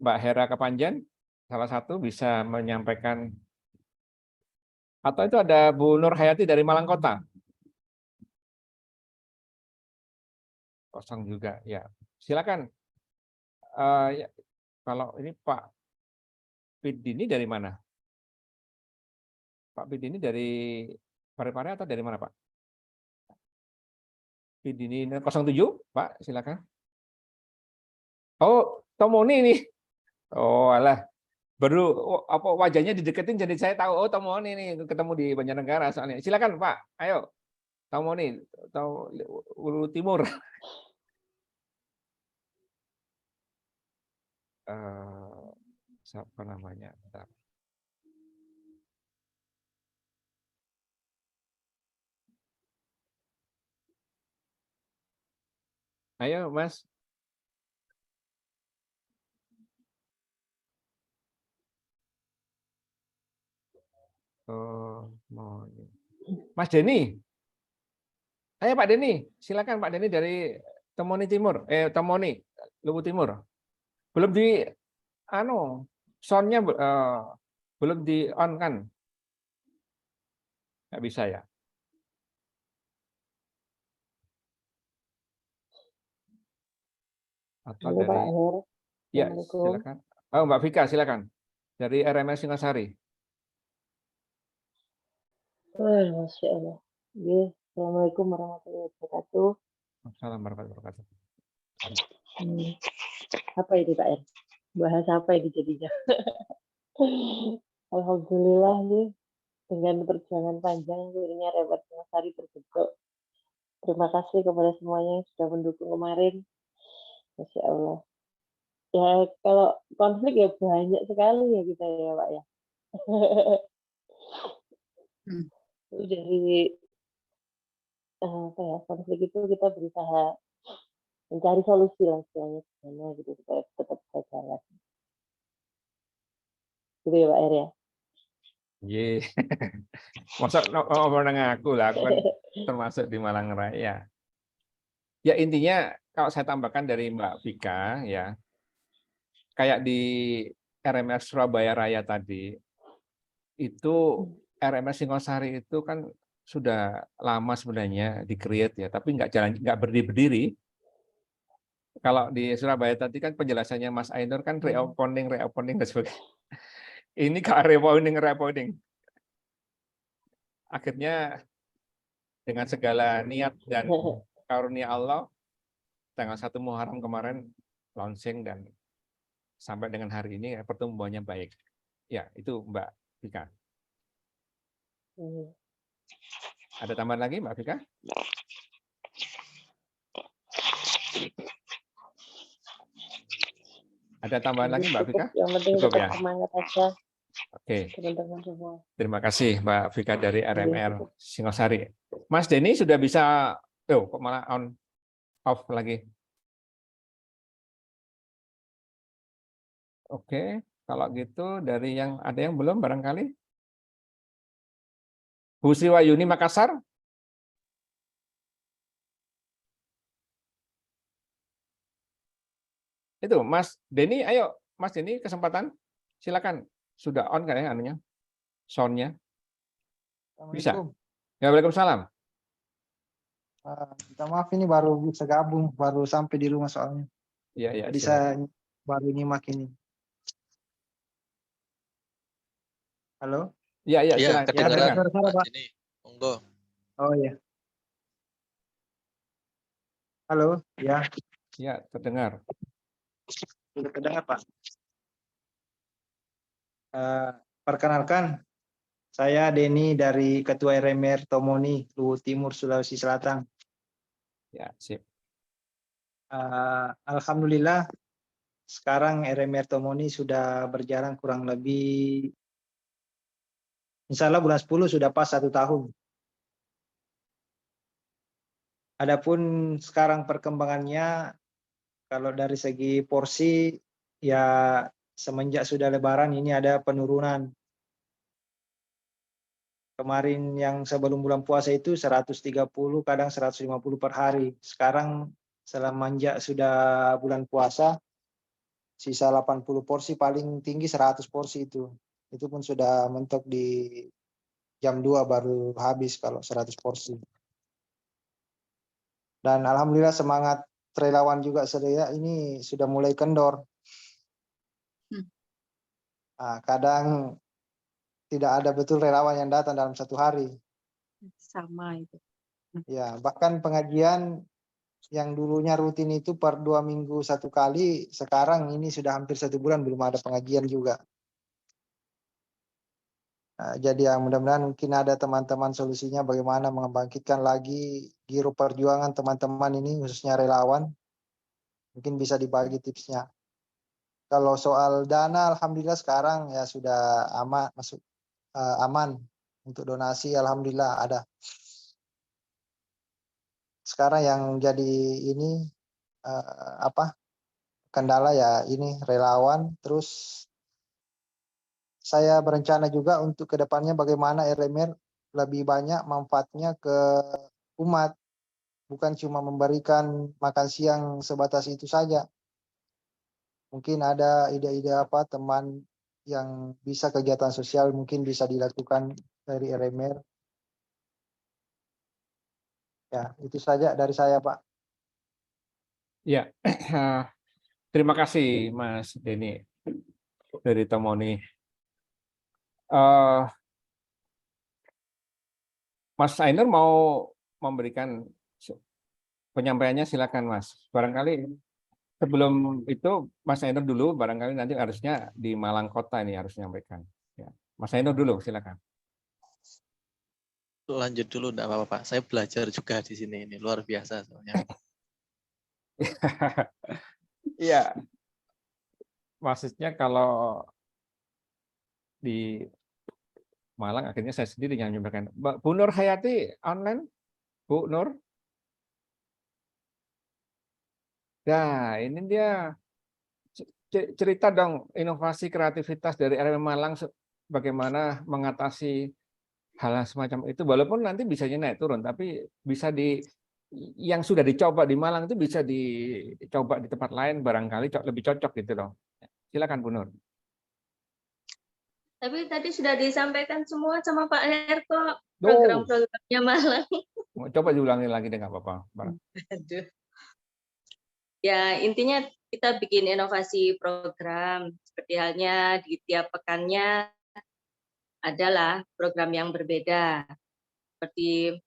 Mbak Hera Kepanjen, salah satu bisa menyampaikan. Atau itu ada Bu Nur Hayati dari Malang Kota. Kosong juga, ya. Silakan. Ya, kalau ini Pak Pidini dari mana? Pak Pidini dari Parepare atau dari mana Pak? Pidini 07, Pak, silakan. Oh, Tomoni nih. Oh, alah. Baru apa wajahnya dideketin jadi saya tahu oh Tomoni nih ketemu di Banjarnegara soalnya. Silakan Pak. Ayo. Tomoni atau Ulu Timur. Siapa namanya? Bentar. Ayo, Mas. Oh, Mas Denny. Ayo Pak Denny, silakan Pak Denny dari Tomoni Timur. Tomoni, Luwu Timur. Belum di soundnya belum di on kan? Nggak bisa ya? Atau Halo, dari Pak Her. ya, Assalamualaikum. silakan. Oh, Mbak Vika, silakan. Dari RMS Singosari. Masya Allah. Ya, Assalamualaikum warahmatullahi wabarakatuh. Assalamualaikum warahmatullahi wabarakatuh. Apa ini Pak Her? Bahas apa ini jadinya? Alhamdulillah nih, dengan perjuangan panjang akhirnya RMR Singosari terbentuk. Terima kasih kepada semuanya yang sudah mendukung kemarin. Masya Allah. Ya kalau konflik ya banyak sekali ya kita ya Pak ya. Dari apa ya, konflik itu kita berusaha mencari solusi lah istilahnya gimana gitu supaya tetap bisa jalan. Gitu ya Pak Er ya. Ye. Masa ngomong dengan aku lah, aku kan termasuk di Malang Raya. Ya intinya kalau saya tambahkan dari Mbak Vika ya, kayak di RMR Surabaya Raya tadi, itu RMR Singosari itu kan sudah lama sebenarnya di-create ya, tapi nggak berdiri. Kalau di Surabaya tadi kan penjelasannya Mas Ainur kan reopening dan sebagainya. Ini nggak reopening. akhirnya dengan segala niat dan karunia Allah, tanggal 1 Muharram kemarin launching dan sampai dengan hari ini pertumbuhannya baik. Ya, itu Mbak Vika. Ada tambahan lagi Mbak Vika? Ada tambahan lagi Mbak Vika? Yang penting Cukup tetap ya? semangat aja Oke. teman-teman semua. Terima kasih Mbak Vika dari RMR cukup. Singosari. Mas Denny sudah bisa, kok malah on off lagi. Oke, kalau gitu dari yang ada yang belum barangkali? Bu Sri Wahyuni Makassar? Itu Mas Denny, ayo Mas Denny kesempatan, silakan. Sudah on kayaknya anunya, soundnya. Bisa? Ya, waalaikumsalam. Minta maaf ini baru bisa gabung, baru sampai di rumah soalnya. Iya, iya. Jadi saya baru nyimak ini. Halo? Iya, iya, Ya, silakan. kedengaran dengar, Pak Pak. Denny. Monggo. Oh iya. Halo, ya. Ya, terdengar. Sudah terdengar, Pak. Perkenalkan, saya Denny dari Ketua RMR Tomoni, Luwu Timur, Sulawesi Selatan. Ya, sip. Alhamdulillah, sekarang RMR Tomoni sudah berjalan kurang lebih, insya Allah bulan 10 sudah pas 1 tahun. Adapun sekarang perkembangannya, kalau dari segi porsi, ya semenjak sudah Lebaran ini ada penurunan. Kemarin yang sebelum bulan puasa itu 130, kadang 150 per hari. Sekarang semenjak sudah bulan puasa, sisa 80 porsi, paling tinggi 100 porsi itu. Itu pun sudah mentok di jam 2 baru habis kalau 100 porsi. Dan alhamdulillah semangat relawan juga saya ini sudah mulai kendor. Kadang tidak ada betul relawan yang datang dalam 1 hari. Sama itu. Ya, bahkan pengajian yang dulunya rutin itu per 2 minggu 1 kali, sekarang ini sudah hampir 1 bulan belum ada pengajian juga. Jadi ya mudah-mudahan mungkin ada teman-teman solusinya bagaimana membangkitkan lagi giro perjuangan teman-teman ini, khususnya relawan. Mungkin bisa dibagi tipsnya. Kalau soal dana, alhamdulillah sekarang ya sudah aman untuk donasi, alhamdulillah ada. Sekarang yang jadi ini kendala ya ini relawan. Terus saya berencana juga untuk kedepannya bagaimana RMR lebih banyak manfaatnya ke umat, bukan cuma memberikan makan siang sebatas itu saja. Mungkin ada ide-ide apa teman yang bisa kegiatan sosial mungkin bisa dilakukan dari RMR. Ya, itu saja dari saya, Pak. Ya, terima kasih Mas Denny dari Tomoni. Mas Ainur mau memberikan penyampaiannya, silakan Mas. Barangkali sebelum itu Mas Ainur dulu, barangkali nanti harusnya di Malang Kota ini harus menyampaikan. Ya. Mas Ainur dulu, silakan. Lanjut dulu, enggak apa-apa Pak. Saya belajar juga di sini, ini luar biasa soalnya. Iya. Maksudnya kalau di Malang akhirnya saya sendiri yang menyampaikan. Bu Nur Hayati online? Bu Nur? Nah, ini dia cerita dong inovasi kreativitas dari RMR Malang bagaimana mengatasi hal semacam itu, walaupun nanti bisanya naik turun, tapi bisa yang sudah dicoba di Malang itu bisa dicoba di tempat lain, barangkali lebih cocok gitu loh. Silakan Bu Nur. Tapi tadi sudah disampaikan semua sama Pak Herto program-programnya Malang. Coba diulangi lagi deh, nggak apa-apa. Aduh. Ya, intinya kita bikin inovasi program, seperti halnya di tiap pekannya adalah program yang berbeda. seperti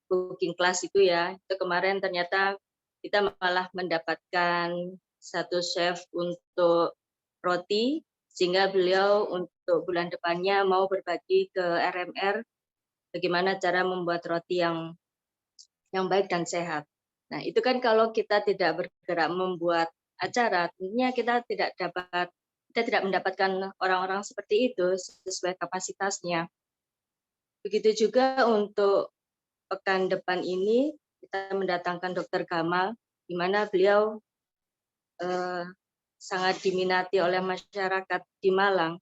booking kelas itu ya. Itu kemarin ternyata kita malah mendapatkan satu chef untuk roti, sehingga beliau untuk bulan depannya mau berbagi ke RMR bagaimana cara membuat roti yang baik dan sehat. Nah, itu kan kalau kita tidak bergerak membuat acara, tentunya kita tidak mendapatkan orang-orang seperti itu sesuai kapasitasnya. Begitu juga untuk pekan depan ini kita mendatangkan Dr. Gamal, di mana beliau sangat diminati oleh masyarakat di Malang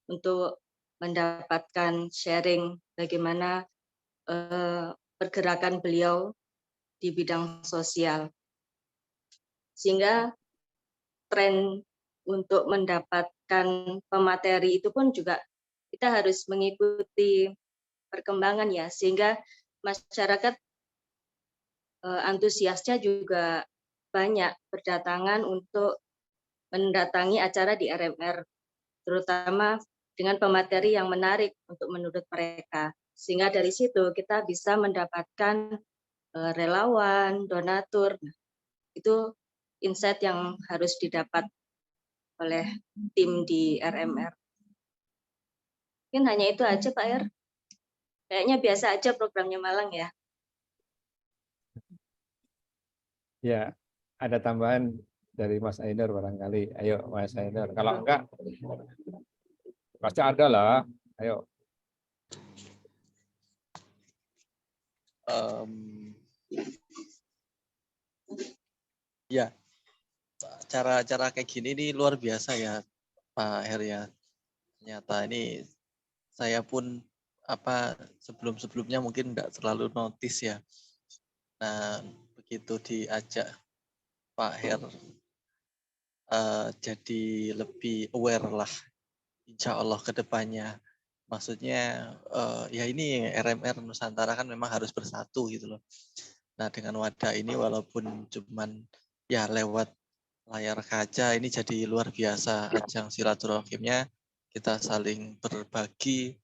untuk mendapatkan sharing bagaimana pergerakan beliau di bidang sosial. Sehingga tren untuk mendapatkan pemateri itu pun juga kita harus mengikuti perkembangan ya, sehingga masyarakat antusiasnya juga banyak berdatangan untuk mendatangi acara di RMR, terutama dengan pemateri yang menarik untuk menurut mereka. Sehingga dari situ kita bisa mendapatkan relawan, donatur. Itu insight yang harus didapat oleh tim di RMR. Mungkin hanya itu aja Pak Er. Kayaknya biasa aja programnya Malang ya. Ya, ada tambahan dari Mas Ainur barangkali. Ayo Mas Ainur. Kalau enggak, pasti ada lah. Ayo. Ya, cara-cara kayak gini ini luar biasa ya Pak Her ya. Ternyata ini saya pun sebelum-sebelumnya mungkin nggak terlalu notice ya. Nah, begitu diajak Pak Her jadi lebih aware lah, insya Allah ke depannya. Maksudnya ya ini RMR Nusantara kan memang harus bersatu gitu loh. Nah dengan wadah ini walaupun cuman ya lewat layar kaca ini jadi luar biasa ajang silaturahimnya, kita saling berbagi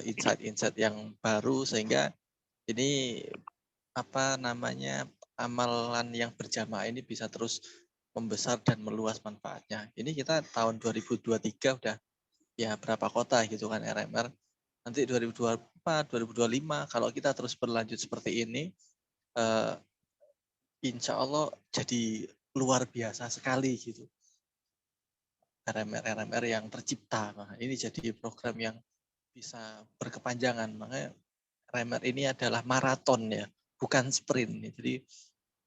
insight-insight yang baru sehingga ini amalan yang berjamaah ini bisa terus membesar dan meluas manfaatnya. Ini kita tahun 2023 udah ya berapa kota gitu kan RMR. Nanti 2024, 2025 kalau kita terus berlanjut seperti ini, insya Allah jadi luar biasa sekali gitu. RMR yang tercipta. Nah, ini jadi program yang bisa berkepanjangan. Makanya RMR ini adalah maraton ya, bukan sprint. Jadi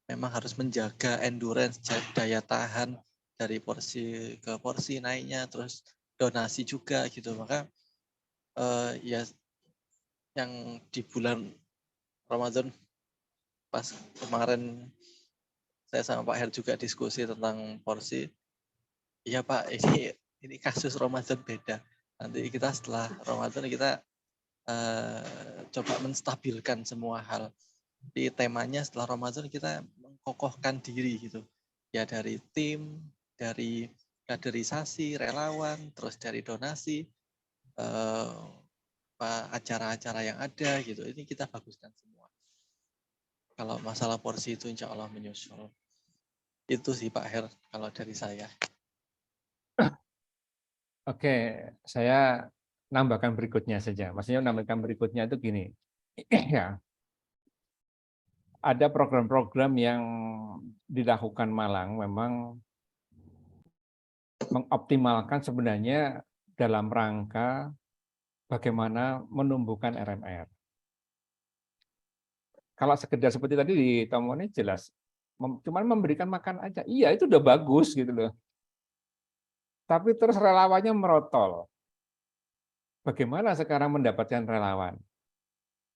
memang harus menjaga endurance, daya tahan dari porsi ke porsi naiknya, terus donasi juga gitu. Maka ya yang di bulan Ramadan pas kemarin saya sama Pak Her juga diskusi tentang porsi. Iya Pak, ini kasus Ramadan beda. Nanti kita setelah Ramadan kita coba menstabilkan semua hal. Di temanya setelah Ramadan kita mengkokohkan diri gitu. Ya dari tim, dari kaderisasi, relawan, terus dari donasi, acara-acara yang ada gitu. Ini kita baguskan semua. Kalau masalah porsi itu insya Allah menyusul. Itu sih Pak Her kalau dari saya. Oke, saya nambahkan berikutnya saja. Maksudnya nambahkan berikutnya itu gini. Ya. Ada program-program yang dilakukan Malang memang mengoptimalkan sebenarnya dalam rangka bagaimana menumbuhkan RMR. Kalau sekedar seperti tadi di Tomoni jelas, cuman memberikan makan aja. Iya, itu udah bagus gitu loh. Tapi terus relawannya merotol. Bagaimana sekarang mendapatkan relawan?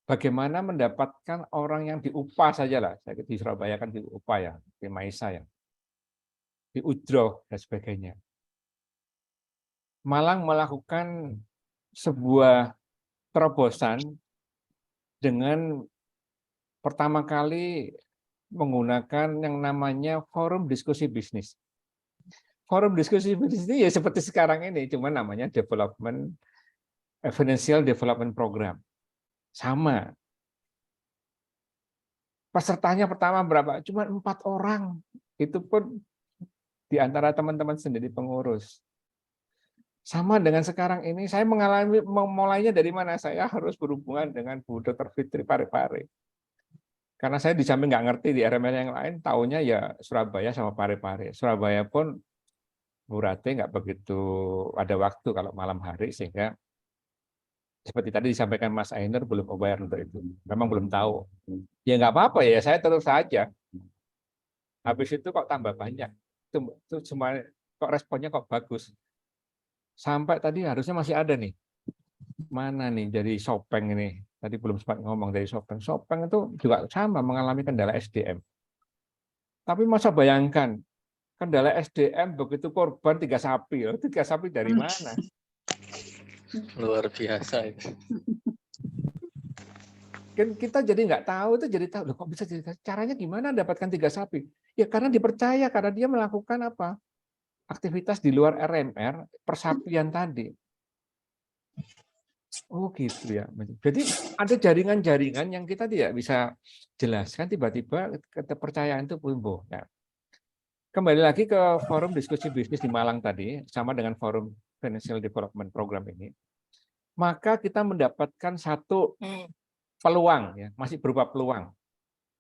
Bagaimana mendapatkan orang yang diupah saja lah. Saya di Surabaya kan diupah ya, di Maisa ya, di Ujroh dan sebagainya. Malang melakukan sebuah terobosan dengan pertama kali menggunakan yang namanya forum diskusi bisnis. Forum diskusi bisnis ini ya seperti sekarang ini, cuma namanya Financial Development Program. Sama. Pesertanya pertama berapa? Cuma 4 orang. Itu pun di antara teman-teman sendiri pengurus. Sama dengan sekarang ini, saya mengalami memulainya dari mana? Saya harus berhubungan dengan Bu Dr. Fitri Parepare. Karena saya di samping nggak ngerti di RML yang lain, taunya ya Surabaya sama Parepare. Surabaya pun Bu Rate nggak begitu ada waktu kalau malam hari, sehingga seperti tadi disampaikan Mas Ainur belum aware untuk itu. Memang belum tahu. Ya nggak apa-apa ya, saya terus saja. Habis itu kok tambah banyak. Itu semua kok responnya kok bagus. Sampai tadi harusnya masih ada nih. Mana nih jadi Sopeng ini? Tadi belum sempat ngomong dari Sopeng. Sopeng itu juga sama mengalami kendala SDM. Tapi masa bayangkan, kendala SDM begitu korban 3 sapi. 3 sapi dari mana? Luar biasa itu. Kan kita jadi nggak tahu, itu jadi tahu loh, kok bisa jadi, caranya gimana dapatkan 3 sapi? Ya karena dipercaya, karena dia melakukan apa? Aktivitas di luar RMR, persapian tadi. Oh gitu ya. Jadi ada jaringan-jaringan yang kita tidak bisa jelaskan, tiba-tiba kepercayaan itu tumbuh. Nah, kembali lagi ke forum diskusi bisnis di Malang tadi, sama dengan forum Financial Development Program ini, maka kita mendapatkan satu peluang, ya, masih berupa peluang,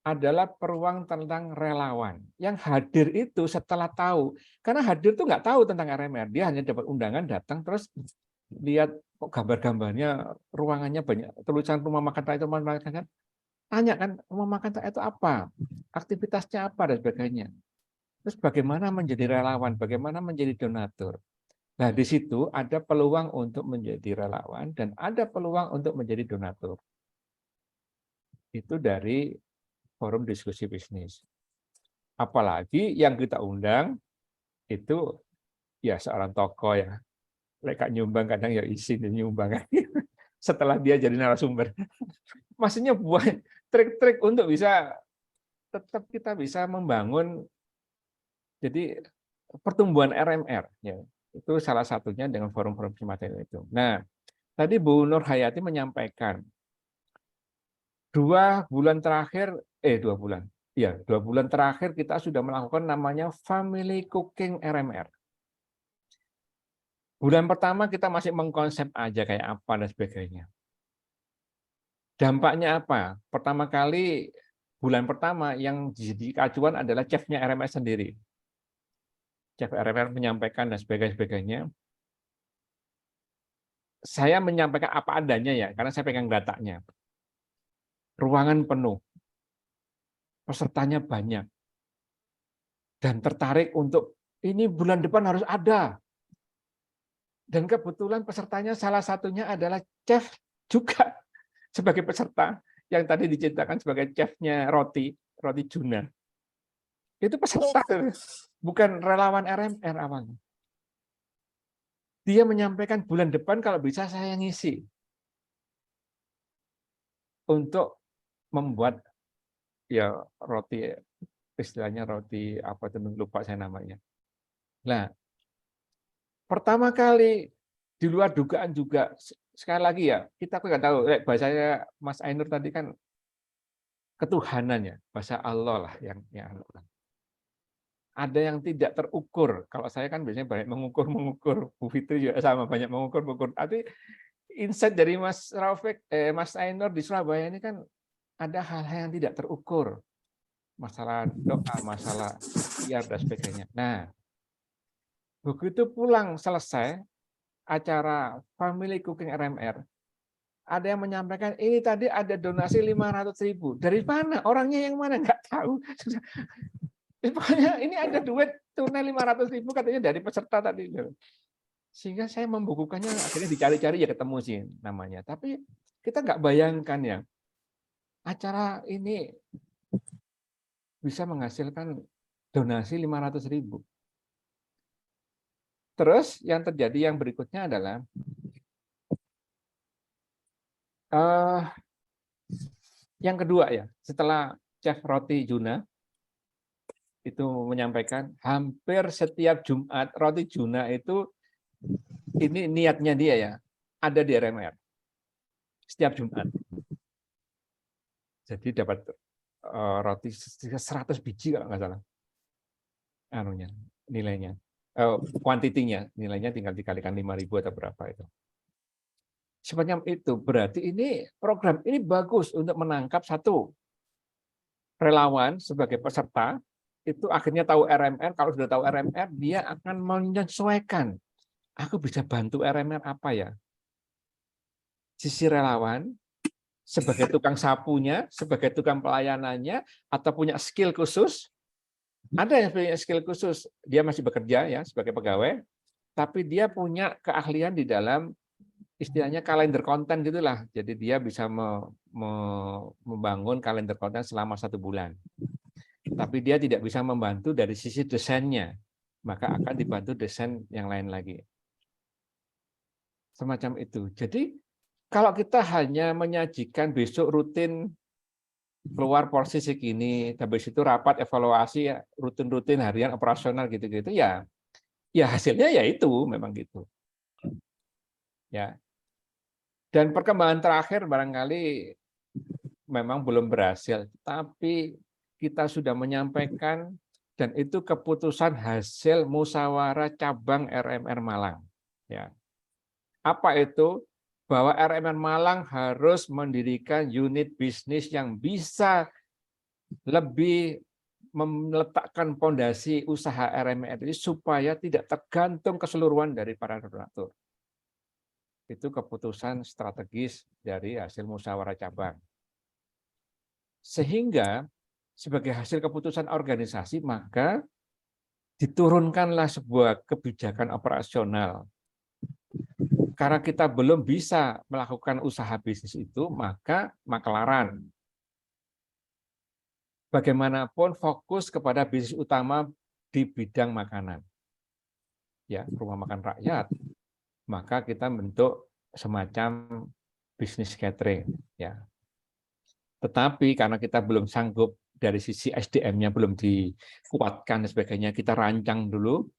adalah peluang tentang relawan yang hadir itu setelah tahu, karena hadir tuh nggak tahu tentang RMR, dia hanya dapat undangan datang terus lihat kok gambar-gambarnya, ruangannya banyak tulisan rumah makan rakyat, rumah makan rakyat, tanya kan rumah makan rakyat itu apa, aktivitasnya apa dan sebagainya. Terus bagaimana menjadi relawan, bagaimana menjadi donatur. Nah, di situ ada peluang untuk menjadi relawan dan ada peluang untuk menjadi donatur. Itu dari forum diskusi bisnis. Apalagi yang kita undang itu ya seorang tokoh ya. Mereka nyumbang kadang ya isi dan nyumbang. Setelah dia jadi narasumber. Maksudnya buat trik-trik untuk bisa tetap kita bisa membangun jadi pertumbuhan RMR ya. Itu salah satunya dengan forum-forum semacam itu. Nah, tadi Bu Nur Hayati menyampaikan 2 bulan terakhir, 2 bulan. Ya, 2 bulan terakhir kita sudah melakukan namanya Family Cooking RMR. Bulan pertama kita masih mengkonsep aja kayak apa dan sebagainya. Dampaknya apa? Pertama kali, bulan pertama yang jadi acuan adalah chefnya RMR sendiri. Chef RMR menyampaikan dan sebagainya. Saya menyampaikan apa adanya ya, karena saya pegang datanya. Ruangan penuh, pesertanya banyak, dan tertarik untuk ini bulan depan harus ada. Dan kebetulan pesertanya salah satunya adalah chef juga sebagai peserta yang tadi diceritakan sebagai chefnya Roti Juna. Itu peserta, bukan relawan RMR awalnya. Dia menyampaikan bulan depan kalau bisa saya ngisi untuk membuat ya roti, istilahnya roti apa itu lupa saya namanya. Nah, pertama kali di luar dugaan juga, sekali lagi ya, kita nggak tahu, bahasanya Mas Ainur tadi kan ketuhanan ya, bahasa Allah lah yang ada yang tidak terukur. Kalau saya kan biasanya banyak mengukur, Bu Fitri juga sama banyak mengukur. Tapi insight dari Mas Raufik, Mas Ainur di Surabaya ini kan ada hal-hal yang tidak terukur. Masalah doa, masalah ikhtiar dan sebagainya. Nah, begitu pulang selesai acara Family Cooking RMR, ada yang menyampaikan ini tadi ada donasi 500.000. Dari mana? Orangnya yang mana? Nggak tahu. Pokoknya ini ada duit tunai 500.000 katanya dari peserta tadi. Sehingga saya membukukannya, akhirnya dicari-cari ya ketemu sih namanya. Tapi kita nggak bayangkan ya, acara ini bisa menghasilkan donasi 500.000. Terus yang terjadi yang berikutnya adalah yang kedua ya, setelah Chef Roti Juna itu menyampaikan hampir setiap Jumat Roti Juna itu ini niatnya dia ya ada di RMR setiap Jumat. Jadi dapat roti 100 biji kalau nggak salah. Anunya, nilainya. Kuantitinya, nilainya tinggal dikalikan 5.000 atau berapa itu. Semacam itu. Berarti ini program ini bagus untuk menangkap satu relawan sebagai peserta, itu akhirnya tahu RMR. Kalau sudah tahu RMR, dia akan menyesuaikan. Aku bisa bantu RMR apa ya? Sisi relawan, sebagai tukang sapunya, sebagai tukang pelayanannya, atau punya skill khusus. Ada yang punya skill khusus, dia masih bekerja ya sebagai pegawai, tapi dia punya keahlian di dalam istilahnya kalender konten gitulah. Jadi dia bisa membangun kalender konten selama 1 bulan. Tapi dia tidak bisa membantu dari sisi desainnya, maka akan dibantu desain yang lain lagi. Semacam itu. Jadi kalau kita hanya menyajikan besok rutin keluar porsi segini, habis itu rapat evaluasi rutin-rutin harian operasional gitu-gitu ya hasilnya ya itu memang gitu. Ya. Dan perkembangan terakhir barangkali memang belum berhasil, tapi kita sudah menyampaikan dan itu keputusan hasil musyawarah cabang RMR Malang. Ya. Apa itu? Bahwa RMR Malang harus mendirikan unit bisnis yang bisa lebih meletakkan fondasi usaha RMR ini supaya tidak tergantung keseluruhan dari para donatur. Itu keputusan strategis dari hasil musyawarah cabang. Sehingga sebagai hasil keputusan organisasi, maka diturunkanlah sebuah kebijakan operasional. Karena kita belum bisa melakukan usaha bisnis itu, maka maklaran. Bagaimanapun fokus kepada bisnis utama di bidang makanan. Ya, rumah makan rakyat. Maka kita bentuk semacam bisnis catering, ya. Tetapi karena kita belum sanggup dari sisi SDM-nya belum dikuatkan dan sebagainya, kita rancang dulu.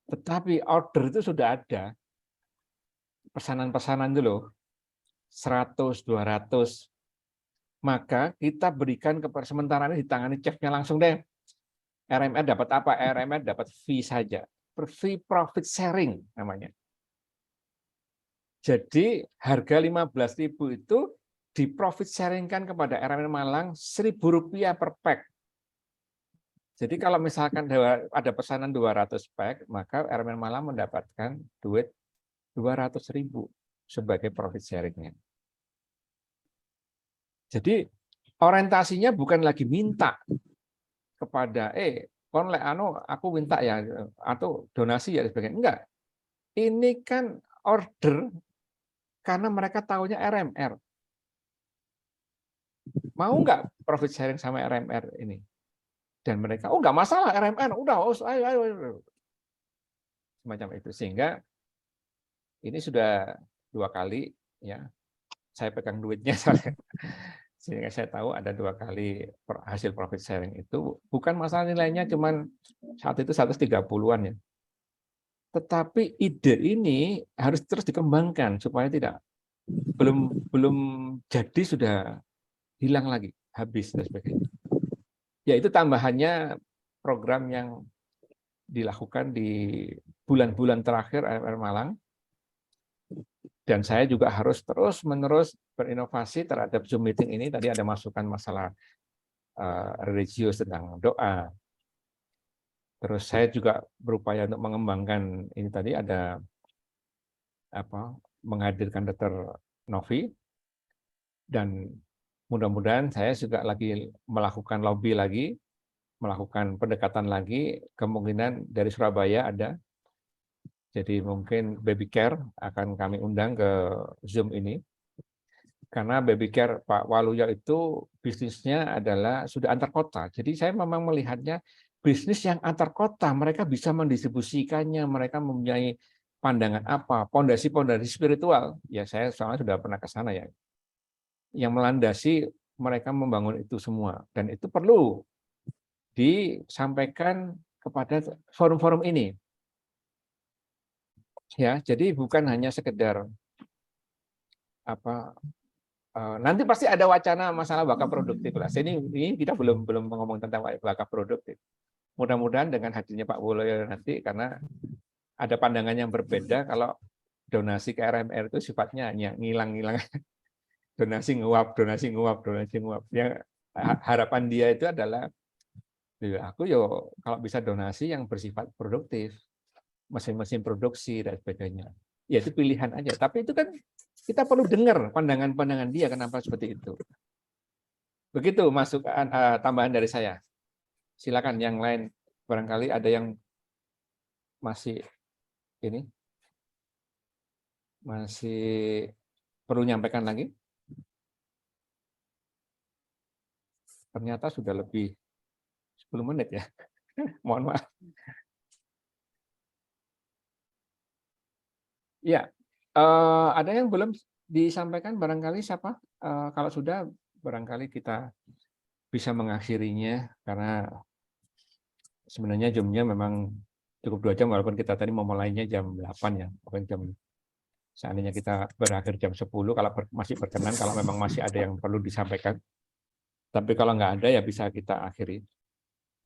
Tetapi order itu sudah ada. Pesanan-pesanan dulu 100, 200. Maka kita berikan kepada sementara ini ditangani chefnya langsung deh. RMR dapat apa? RMR dapat fee saja. Fee profit sharing namanya. Jadi harga 15.000 itu di profit sharingkan kepada RMR Malang Rp1.000 per pack. Jadi kalau misalkan ada pesanan 200 pack, maka RMR Malang mendapatkan duit 200.000 sebagai profit sharingnya. Jadi orientasinya bukan lagi minta kepada kon lek aku minta ya atau donasi ya sebagainya. Enggak. Ini kan order karena mereka tahunya RMR. Mau enggak profit sharing sama RMR ini? Dan mereka, enggak masalah RMR, udah, ayo. Semacam itu. Sehingga ini sudah 2 kali ya saya pegang duitnya sehingga saya tahu ada 2 kali hasil profit sharing itu bukan masalah nilainya cuman saat itu 130-an ya. Tetapi ide ini harus terus dikembangkan supaya tidak belum jadi sudah hilang lagi, habis dan sebagainya. Ya itu tambahannya program yang dilakukan di bulan-bulan terakhir RMR Malang. Dan saya juga harus terus-menerus berinovasi terhadap Zoom meeting ini. Tadi ada masukan masalah religius tentang doa. Terus saya juga berupaya untuk mengembangkan ini tadi ada menghadirkan Dr. Novi. Dan mudah-mudahan saya juga lagi melakukan lobby lagi, melakukan pendekatan lagi, kemungkinan dari Surabaya ada. Jadi mungkin baby care akan kami undang ke Zoom ini. Karena baby care Pak Waluyo itu bisnisnya adalah sudah antar kota. Jadi saya memang melihatnya bisnis yang antar kota, mereka bisa mendistribusikannya, mereka mempunyai pandangan apa, pondasi-pondasi spiritual. Ya saya soalnya sudah pernah ke sana ya. Yang melandasi mereka membangun itu semua. Dan itu perlu disampaikan kepada forum-forum ini. Ya, jadi bukan hanya sekedar nanti pasti ada wacana masalah wakaf produktif lah. Ini kita belum ngomong tentang wakaf produktif. Mudah-mudahan dengan hadirnya Pak Wuloyo nanti, karena ada pandangan yang berbeda kalau donasi ke RMR itu sifatnya hanya ngilang-ngilang, donasi nguap. Yang harapan dia itu adalah, aku kalau bisa donasi yang bersifat produktif, mesin-mesin produksi dan sebagainya. Ya itu pilihan aja. Tapi itu kan kita perlu dengar pandangan-pandangan dia kenapa seperti itu. Begitu masukan tambahan dari saya. Silakan yang lain, barangkali ada yang masih perlu nyampaikan lagi. Ternyata sudah lebih 10 menit ya. Mohon maaf. Ya, ada yang belum disampaikan barangkali siapa? Kalau sudah barangkali kita bisa mengakhirinya, karena sebenarnya jamnya memang cukup 2 jam, walaupun kita tadi memulainya jam 8 ya. Mungkin seandainya kita berakhir jam 10, kalau masih berkenan, kalau memang masih ada yang perlu disampaikan. Tapi kalau nggak ada ya bisa kita akhiri.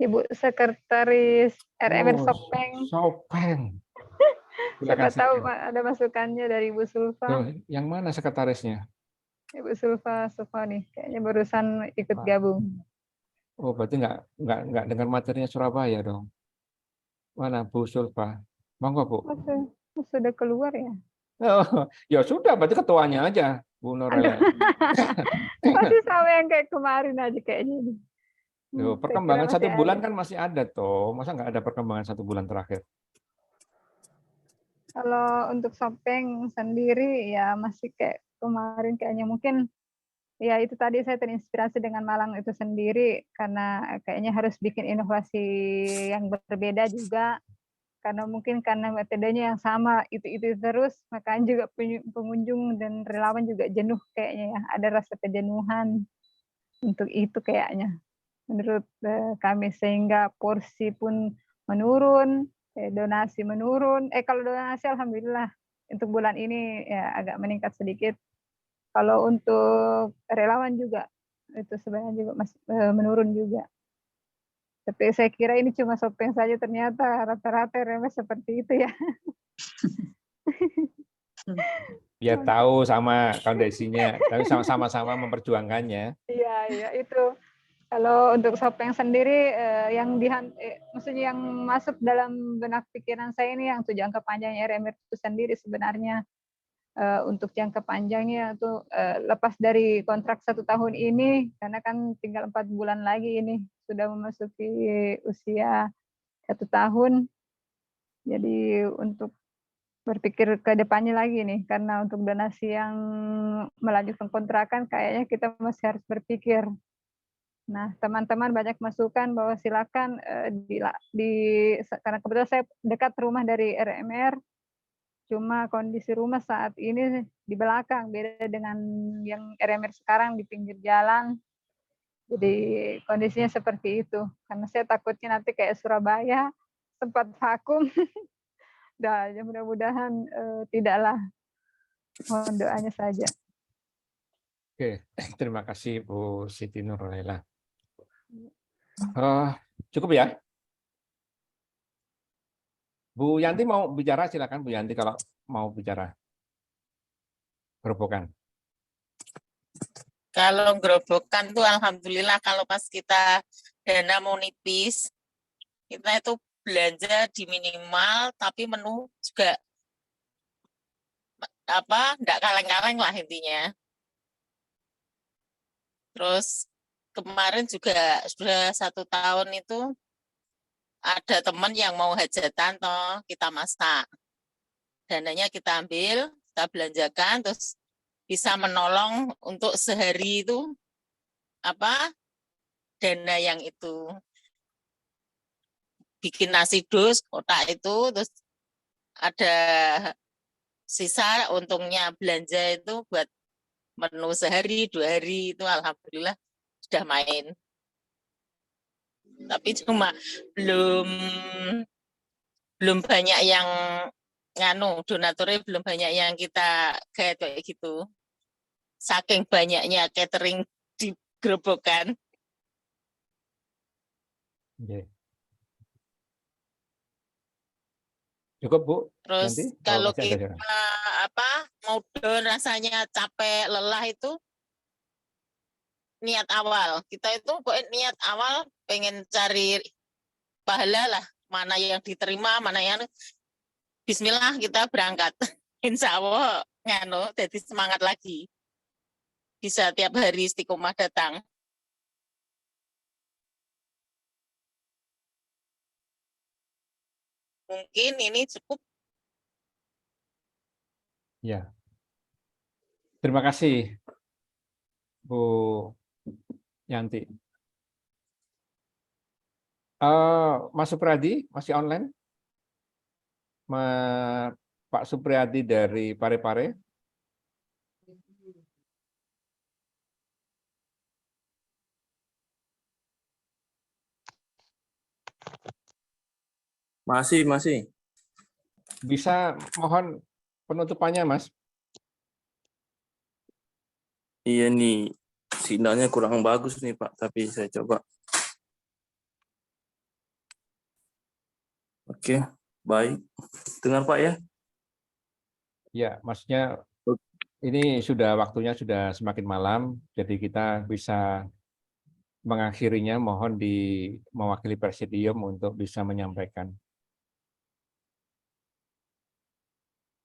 Ibu Sekretaris RMR Sopeng. Sopeng. Siapa tahu ada masukannya dari Ibu Sulfa. Yang mana sekretarisnya? Ibu Sulfa nih, kayaknya barusan ikut gabung. Oh, berarti nggak dengar materinya Surabaya dong. Mana Bu Sulfa? Monggo Bu. Sudah keluar ya? Oh, ya sudah, berarti ketuanya aja, Bu Nurela. Masih sama yang kayak kemarin aja kayaknya. Perkembangan 1 bulan kan masih ada toh, masa nggak ada perkembangan 1 bulan terakhir? Kalau untuk Sopeng sendiri ya masih kayak kemarin kayaknya, mungkin ya itu tadi saya terinspirasi dengan Malang itu sendiri, karena kayaknya harus bikin inovasi yang berbeda juga, karena mungkin karena metodenya yang sama itu terus, makanya juga pengunjung dan relawan juga jenuh kayaknya ya, ada rasa kejenuhan untuk itu kayaknya menurut kami, sehingga porsi pun menurun, donasi menurun. Kalau donasi alhamdulillah untuk bulan ini ya agak meningkat sedikit. Kalau untuk relawan juga itu sebenarnya juga masih menurun juga. Tapi saya kira ini cuma Sopeng saja, ternyata rata-rata RMS seperti itu ya. Ya tahu sama kondisinya, tapi sama-sama memperjuangkannya. Iya itu. Kalau untuk Sopeng sendiri maksudnya yang masuk dalam benak pikiran saya ini yang jangka panjangnya RMR itu sendiri sebenarnya. Untuk jangka panjangnya itu lepas dari kontrak 1 tahun ini, karena kan tinggal 4 bulan lagi ini sudah memasuki usia 1 tahun. Jadi untuk berpikir ke depannya lagi nih, karena untuk donasi yang melanjutkan kontrakan kayaknya kita masih harus berpikir. Nah, teman-teman banyak masukan bahwa silakan karena kebetulan saya dekat rumah dari RMR, cuma kondisi rumah saat ini di belakang, beda dengan yang RMR sekarang di pinggir jalan. Jadi kondisinya seperti itu. Karena saya takutnya nanti kayak Surabaya, sempat vakum. Dah, ya mudah-mudahan tidaklah. Mohon doanya saja. Oke, terima kasih Bu Siti Nurlela. Cukup ya? Bu Yanti mau bicara, silakan Bu Yanti kalau mau bicara. Gerobokan. Kalau gerobokan tuh alhamdulillah, kalau pas kita dana mau nipis, kita itu belanja di minimal, tapi menu juga enggak kaleng-kaleng lah intinya. Terus kemarin juga sudah 1 tahun itu ada teman yang mau hajatan toh, kita masak. Dananya kita ambil, kita belanjakan, terus bisa menolong untuk sehari itu dana yang itu. Bikin nasi dus kotak itu, terus ada sisa, untungnya belanja itu buat menu sehari 2 hari itu alhamdulillah sudah main. Tapi cuma belum banyak yang donaturnya belum banyak yang kita kayak gitu. saking banyaknya catering di Grobogan. Oke. Cukup Bu. Terus Nanti kalau masih ada kita jalan. mudun rasanya capek lelah itu niat awal. Kita itu niat awal pengen cari pahala lah, mana yang diterima, mana yang bismillah kita berangkat. Insya Allah nganu jadi semangat lagi. Bisa tiap hari istiqomah datang. Mungkin ini cukup. Ya. Terima kasih Bu Yanti. Mas Supriyadi masih online? Pak Supriyadi dari Parepare. Masih. Bisa mohon penutupannya, Mas? Iya nih, sinyalnya kurang bagus nih Pak, tapi saya coba. Oke, baik. Dengar Pak ya? Ya, maksudnya ini waktunya sudah semakin malam, jadi kita bisa mengakhirinya. Mohon mewakili Presidium untuk bisa menyampaikan.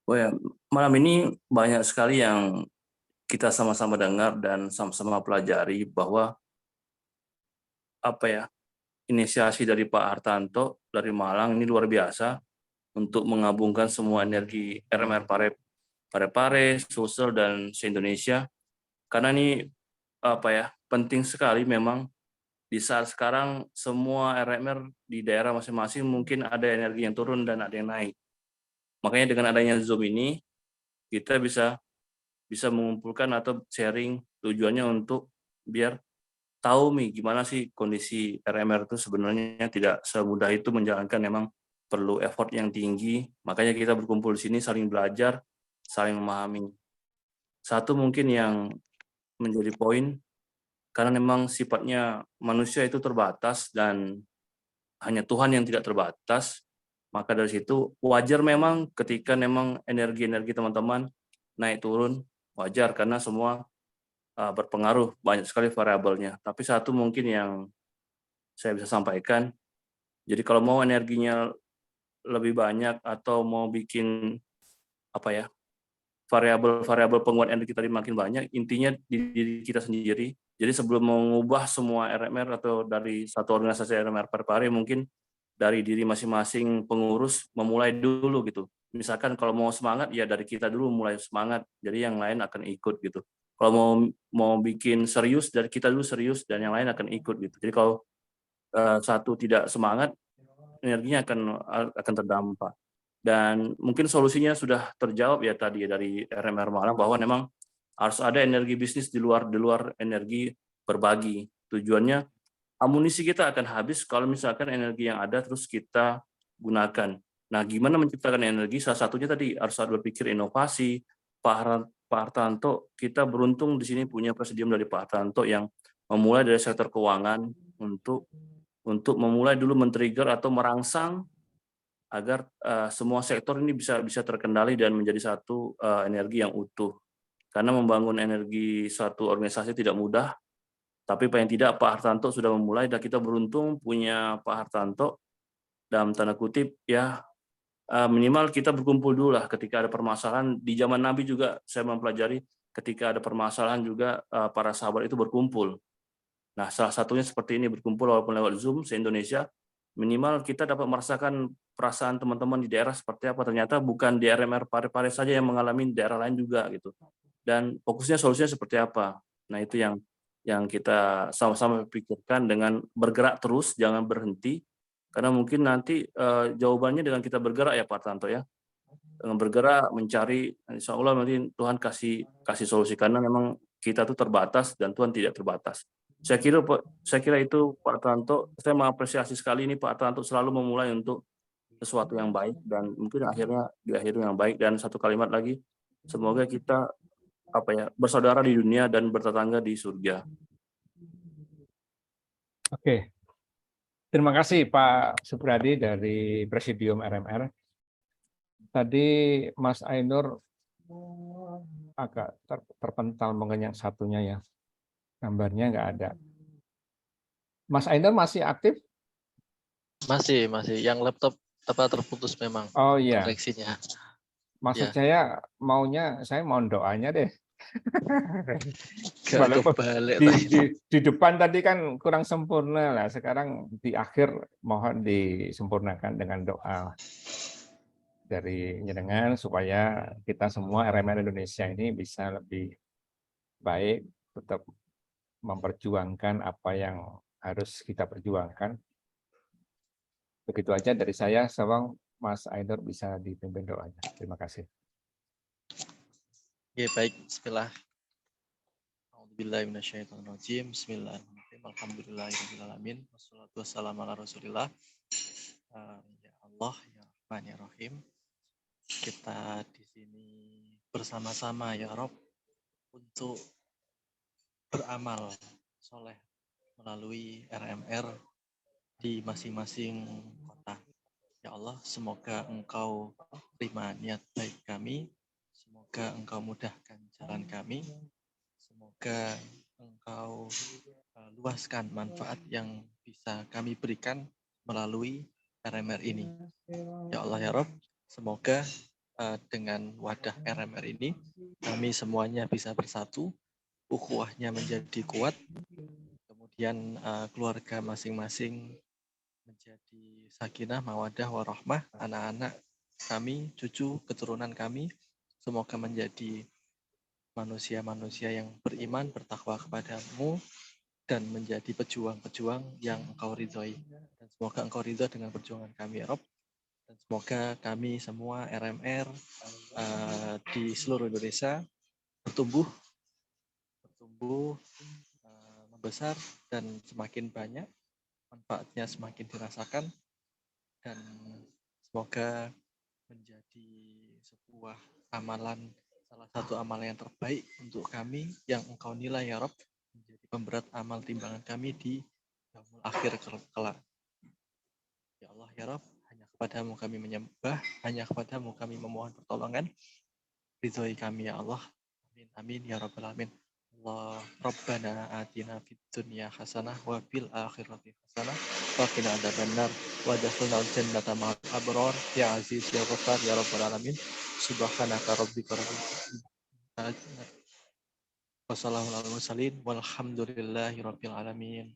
Oh ya, malam ini banyak sekali yang kita sama-sama dengar dan sama-sama pelajari bahwa inisiasi dari Pak Hartanto dari Malang ini luar biasa untuk menggabungkan semua energi RMR Parepare, Sulsel dan se-Indonesia. Karena ini penting sekali memang di saat sekarang semua RMR di daerah masing-masing mungkin ada energi yang turun dan ada yang naik. Makanya dengan adanya Zoom ini kita bisa mengumpulkan atau sharing, tujuannya untuk biar tahu nih gimana sih kondisi RMR itu sebenarnya tidak semudah itu menjalankan, memang perlu effort yang tinggi. Makanya kita berkumpul di sini saling belajar, saling memahami. Satu mungkin yang menjadi poin, karena memang sifatnya manusia itu terbatas dan hanya Tuhan yang tidak terbatas. Maka dari situ wajar memang ketika memang energi-energi teman-teman naik turun, wajar karena semua berpengaruh, banyak sekali variabelnya. Tapi satu mungkin yang saya bisa sampaikan, jadi kalau mau energinya lebih banyak atau mau bikin variabel penguat energi tadi makin banyak, intinya di diri kita sendiri. Jadi sebelum mengubah semua RMR atau dari satu organisasi RMR Parepare, mungkin dari diri masing-masing pengurus memulai dulu gitu. Misalkan kalau mau semangat ya dari kita dulu mulai semangat, jadi yang lain akan ikut gitu. Kalau mau bikin serius dari kita dulu serius dan yang lain akan ikut gitu. Jadi kalau satu tidak semangat, energinya akan terdampak. Dan mungkin solusinya sudah terjawab ya tadi dari RMR Malang bahwa memang harus ada energi bisnis di luar energi berbagi. Tujuannya amunisi kita akan habis kalau misalkan energi yang ada terus kita gunakan. Nah, gimana menciptakan energi? Salah satunya tadi harus berpikir inovasi. Pak Hartanto, kita beruntung di sini punya presidium dari Pak Hartanto yang memulai dari sektor keuangan untuk memulai dulu men-trigger atau merangsang agar semua sektor ini bisa terkendali dan menjadi satu energi yang utuh. Karena membangun energi satu organisasi tidak mudah, tapi paling tidak Pak Hartanto sudah memulai dan kita beruntung punya Pak Hartanto, dalam tanda kutip ya, minimal kita berkumpul dulu lah ketika ada permasalahan. Di zaman Nabi juga saya mempelajari ketika ada permasalahan juga para sahabat itu berkumpul. Nah, salah satunya seperti ini, berkumpul walaupun lewat Zoom se-Indonesia, minimal kita dapat merasakan perasaan teman-teman di daerah seperti apa. Ternyata bukan di RMR Parepare saja yang mengalami, daerah lain juga gitu. Dan fokusnya solusinya seperti apa. Nah, itu yang kita sama-sama pikirkan dengan bergerak terus, jangan berhenti. Karena mungkin nanti jawabannya dengan kita bergerak ya Pak Hartanto ya. Dengan bergerak mencari, insya Allah nanti Tuhan kasih solusi, karena memang kita tuh terbatas dan Tuhan tidak terbatas. Saya kira itu Pak Hartanto. Saya mengapresiasi sekali ini Pak Hartanto selalu memulai untuk sesuatu yang baik dan mungkin akhirnya di akhir yang baik. Dan satu kalimat lagi, semoga kita bersaudara di dunia dan bertetangga di surga. Oke. Terima kasih Pak Supriyadi dari Presidium RMR. Tadi Mas Ainur agak terpental mungkin yang satunya ya. Gambarnya nggak ada. Mas Ainur masih aktif? Masih. Yang laptop terputus memang Oh iya. koneksinya. Maksud Ya. saya mau doanya deh. Gak Walaupun kebalik di depan tadi kan kurang sempurna lah. Sekarang di akhir mohon disempurnakan dengan doa dari jenengan supaya kita semua RMR Indonesia ini bisa lebih baik, tetap memperjuangkan apa yang harus kita perjuangkan. Begitu aja dari saya, Sawang, Mas Ainur bisa dipimpin doanya. Terima kasih. Oke, baik. Bismillah. A'udzubillahiminasyaitonirrajim. Bismillahirrahmanirrahim. Alhamdulillahirrahmanirrahim. Wassalatu wassalamu ala rasulillah. Ya Allah, ya Rahman, ya Rahim. Kita di sini bersama-sama ya Rob untuk beramal soleh melalui RMR di masing-masing kota. Ya Allah, semoga Engkau terima niat baik kami. Semoga Engkau mudahkan jalan kami. Semoga Engkau luaskan manfaat yang bisa kami berikan melalui RMR ini. Ya Allah ya Rob, semoga dengan wadah RMR ini kami semuanya bisa bersatu, ukhuwahnya menjadi kuat, kemudian keluarga masing-masing menjadi sakinah, mawadah, warahmah, anak-anak kami, cucu, keturunan kami, semoga menjadi manusia-manusia yang beriman, bertakwa kepadamu, dan menjadi pejuang-pejuang yang Engkau ridhoi. Dan semoga Engkau ridho dengan perjuangan kami, ya Rob. Dan semoga kami semua RMR di seluruh Indonesia bertumbuh, membesar, dan semakin banyak, manfaatnya semakin dirasakan, dan semoga menjadi sebuah amalan, salah satu amalan yang terbaik untuk kami yang Engkau nilai ya Rob, menjadi pemberat amal timbangan kami di yaumul akhir kelak. Ya Allah ya Rob, hanya kepadamu kami menyembah, hanya kepadamu kami memohon pertolongan, ridhoi kami ya Allah. Amin amin ya Rabbal alamin. Allah Rabbana atina fid dunya hasanah wa fil akhirati hasanah wa qina adzabannar wa adkhilnal jannata ma'al abrar ya aziz ya ghaffar ya Rabbal alamin. Subhanaka rabbika rabbil izzati wassalamu ala mursalin walhamdulillahi rabbil alamin.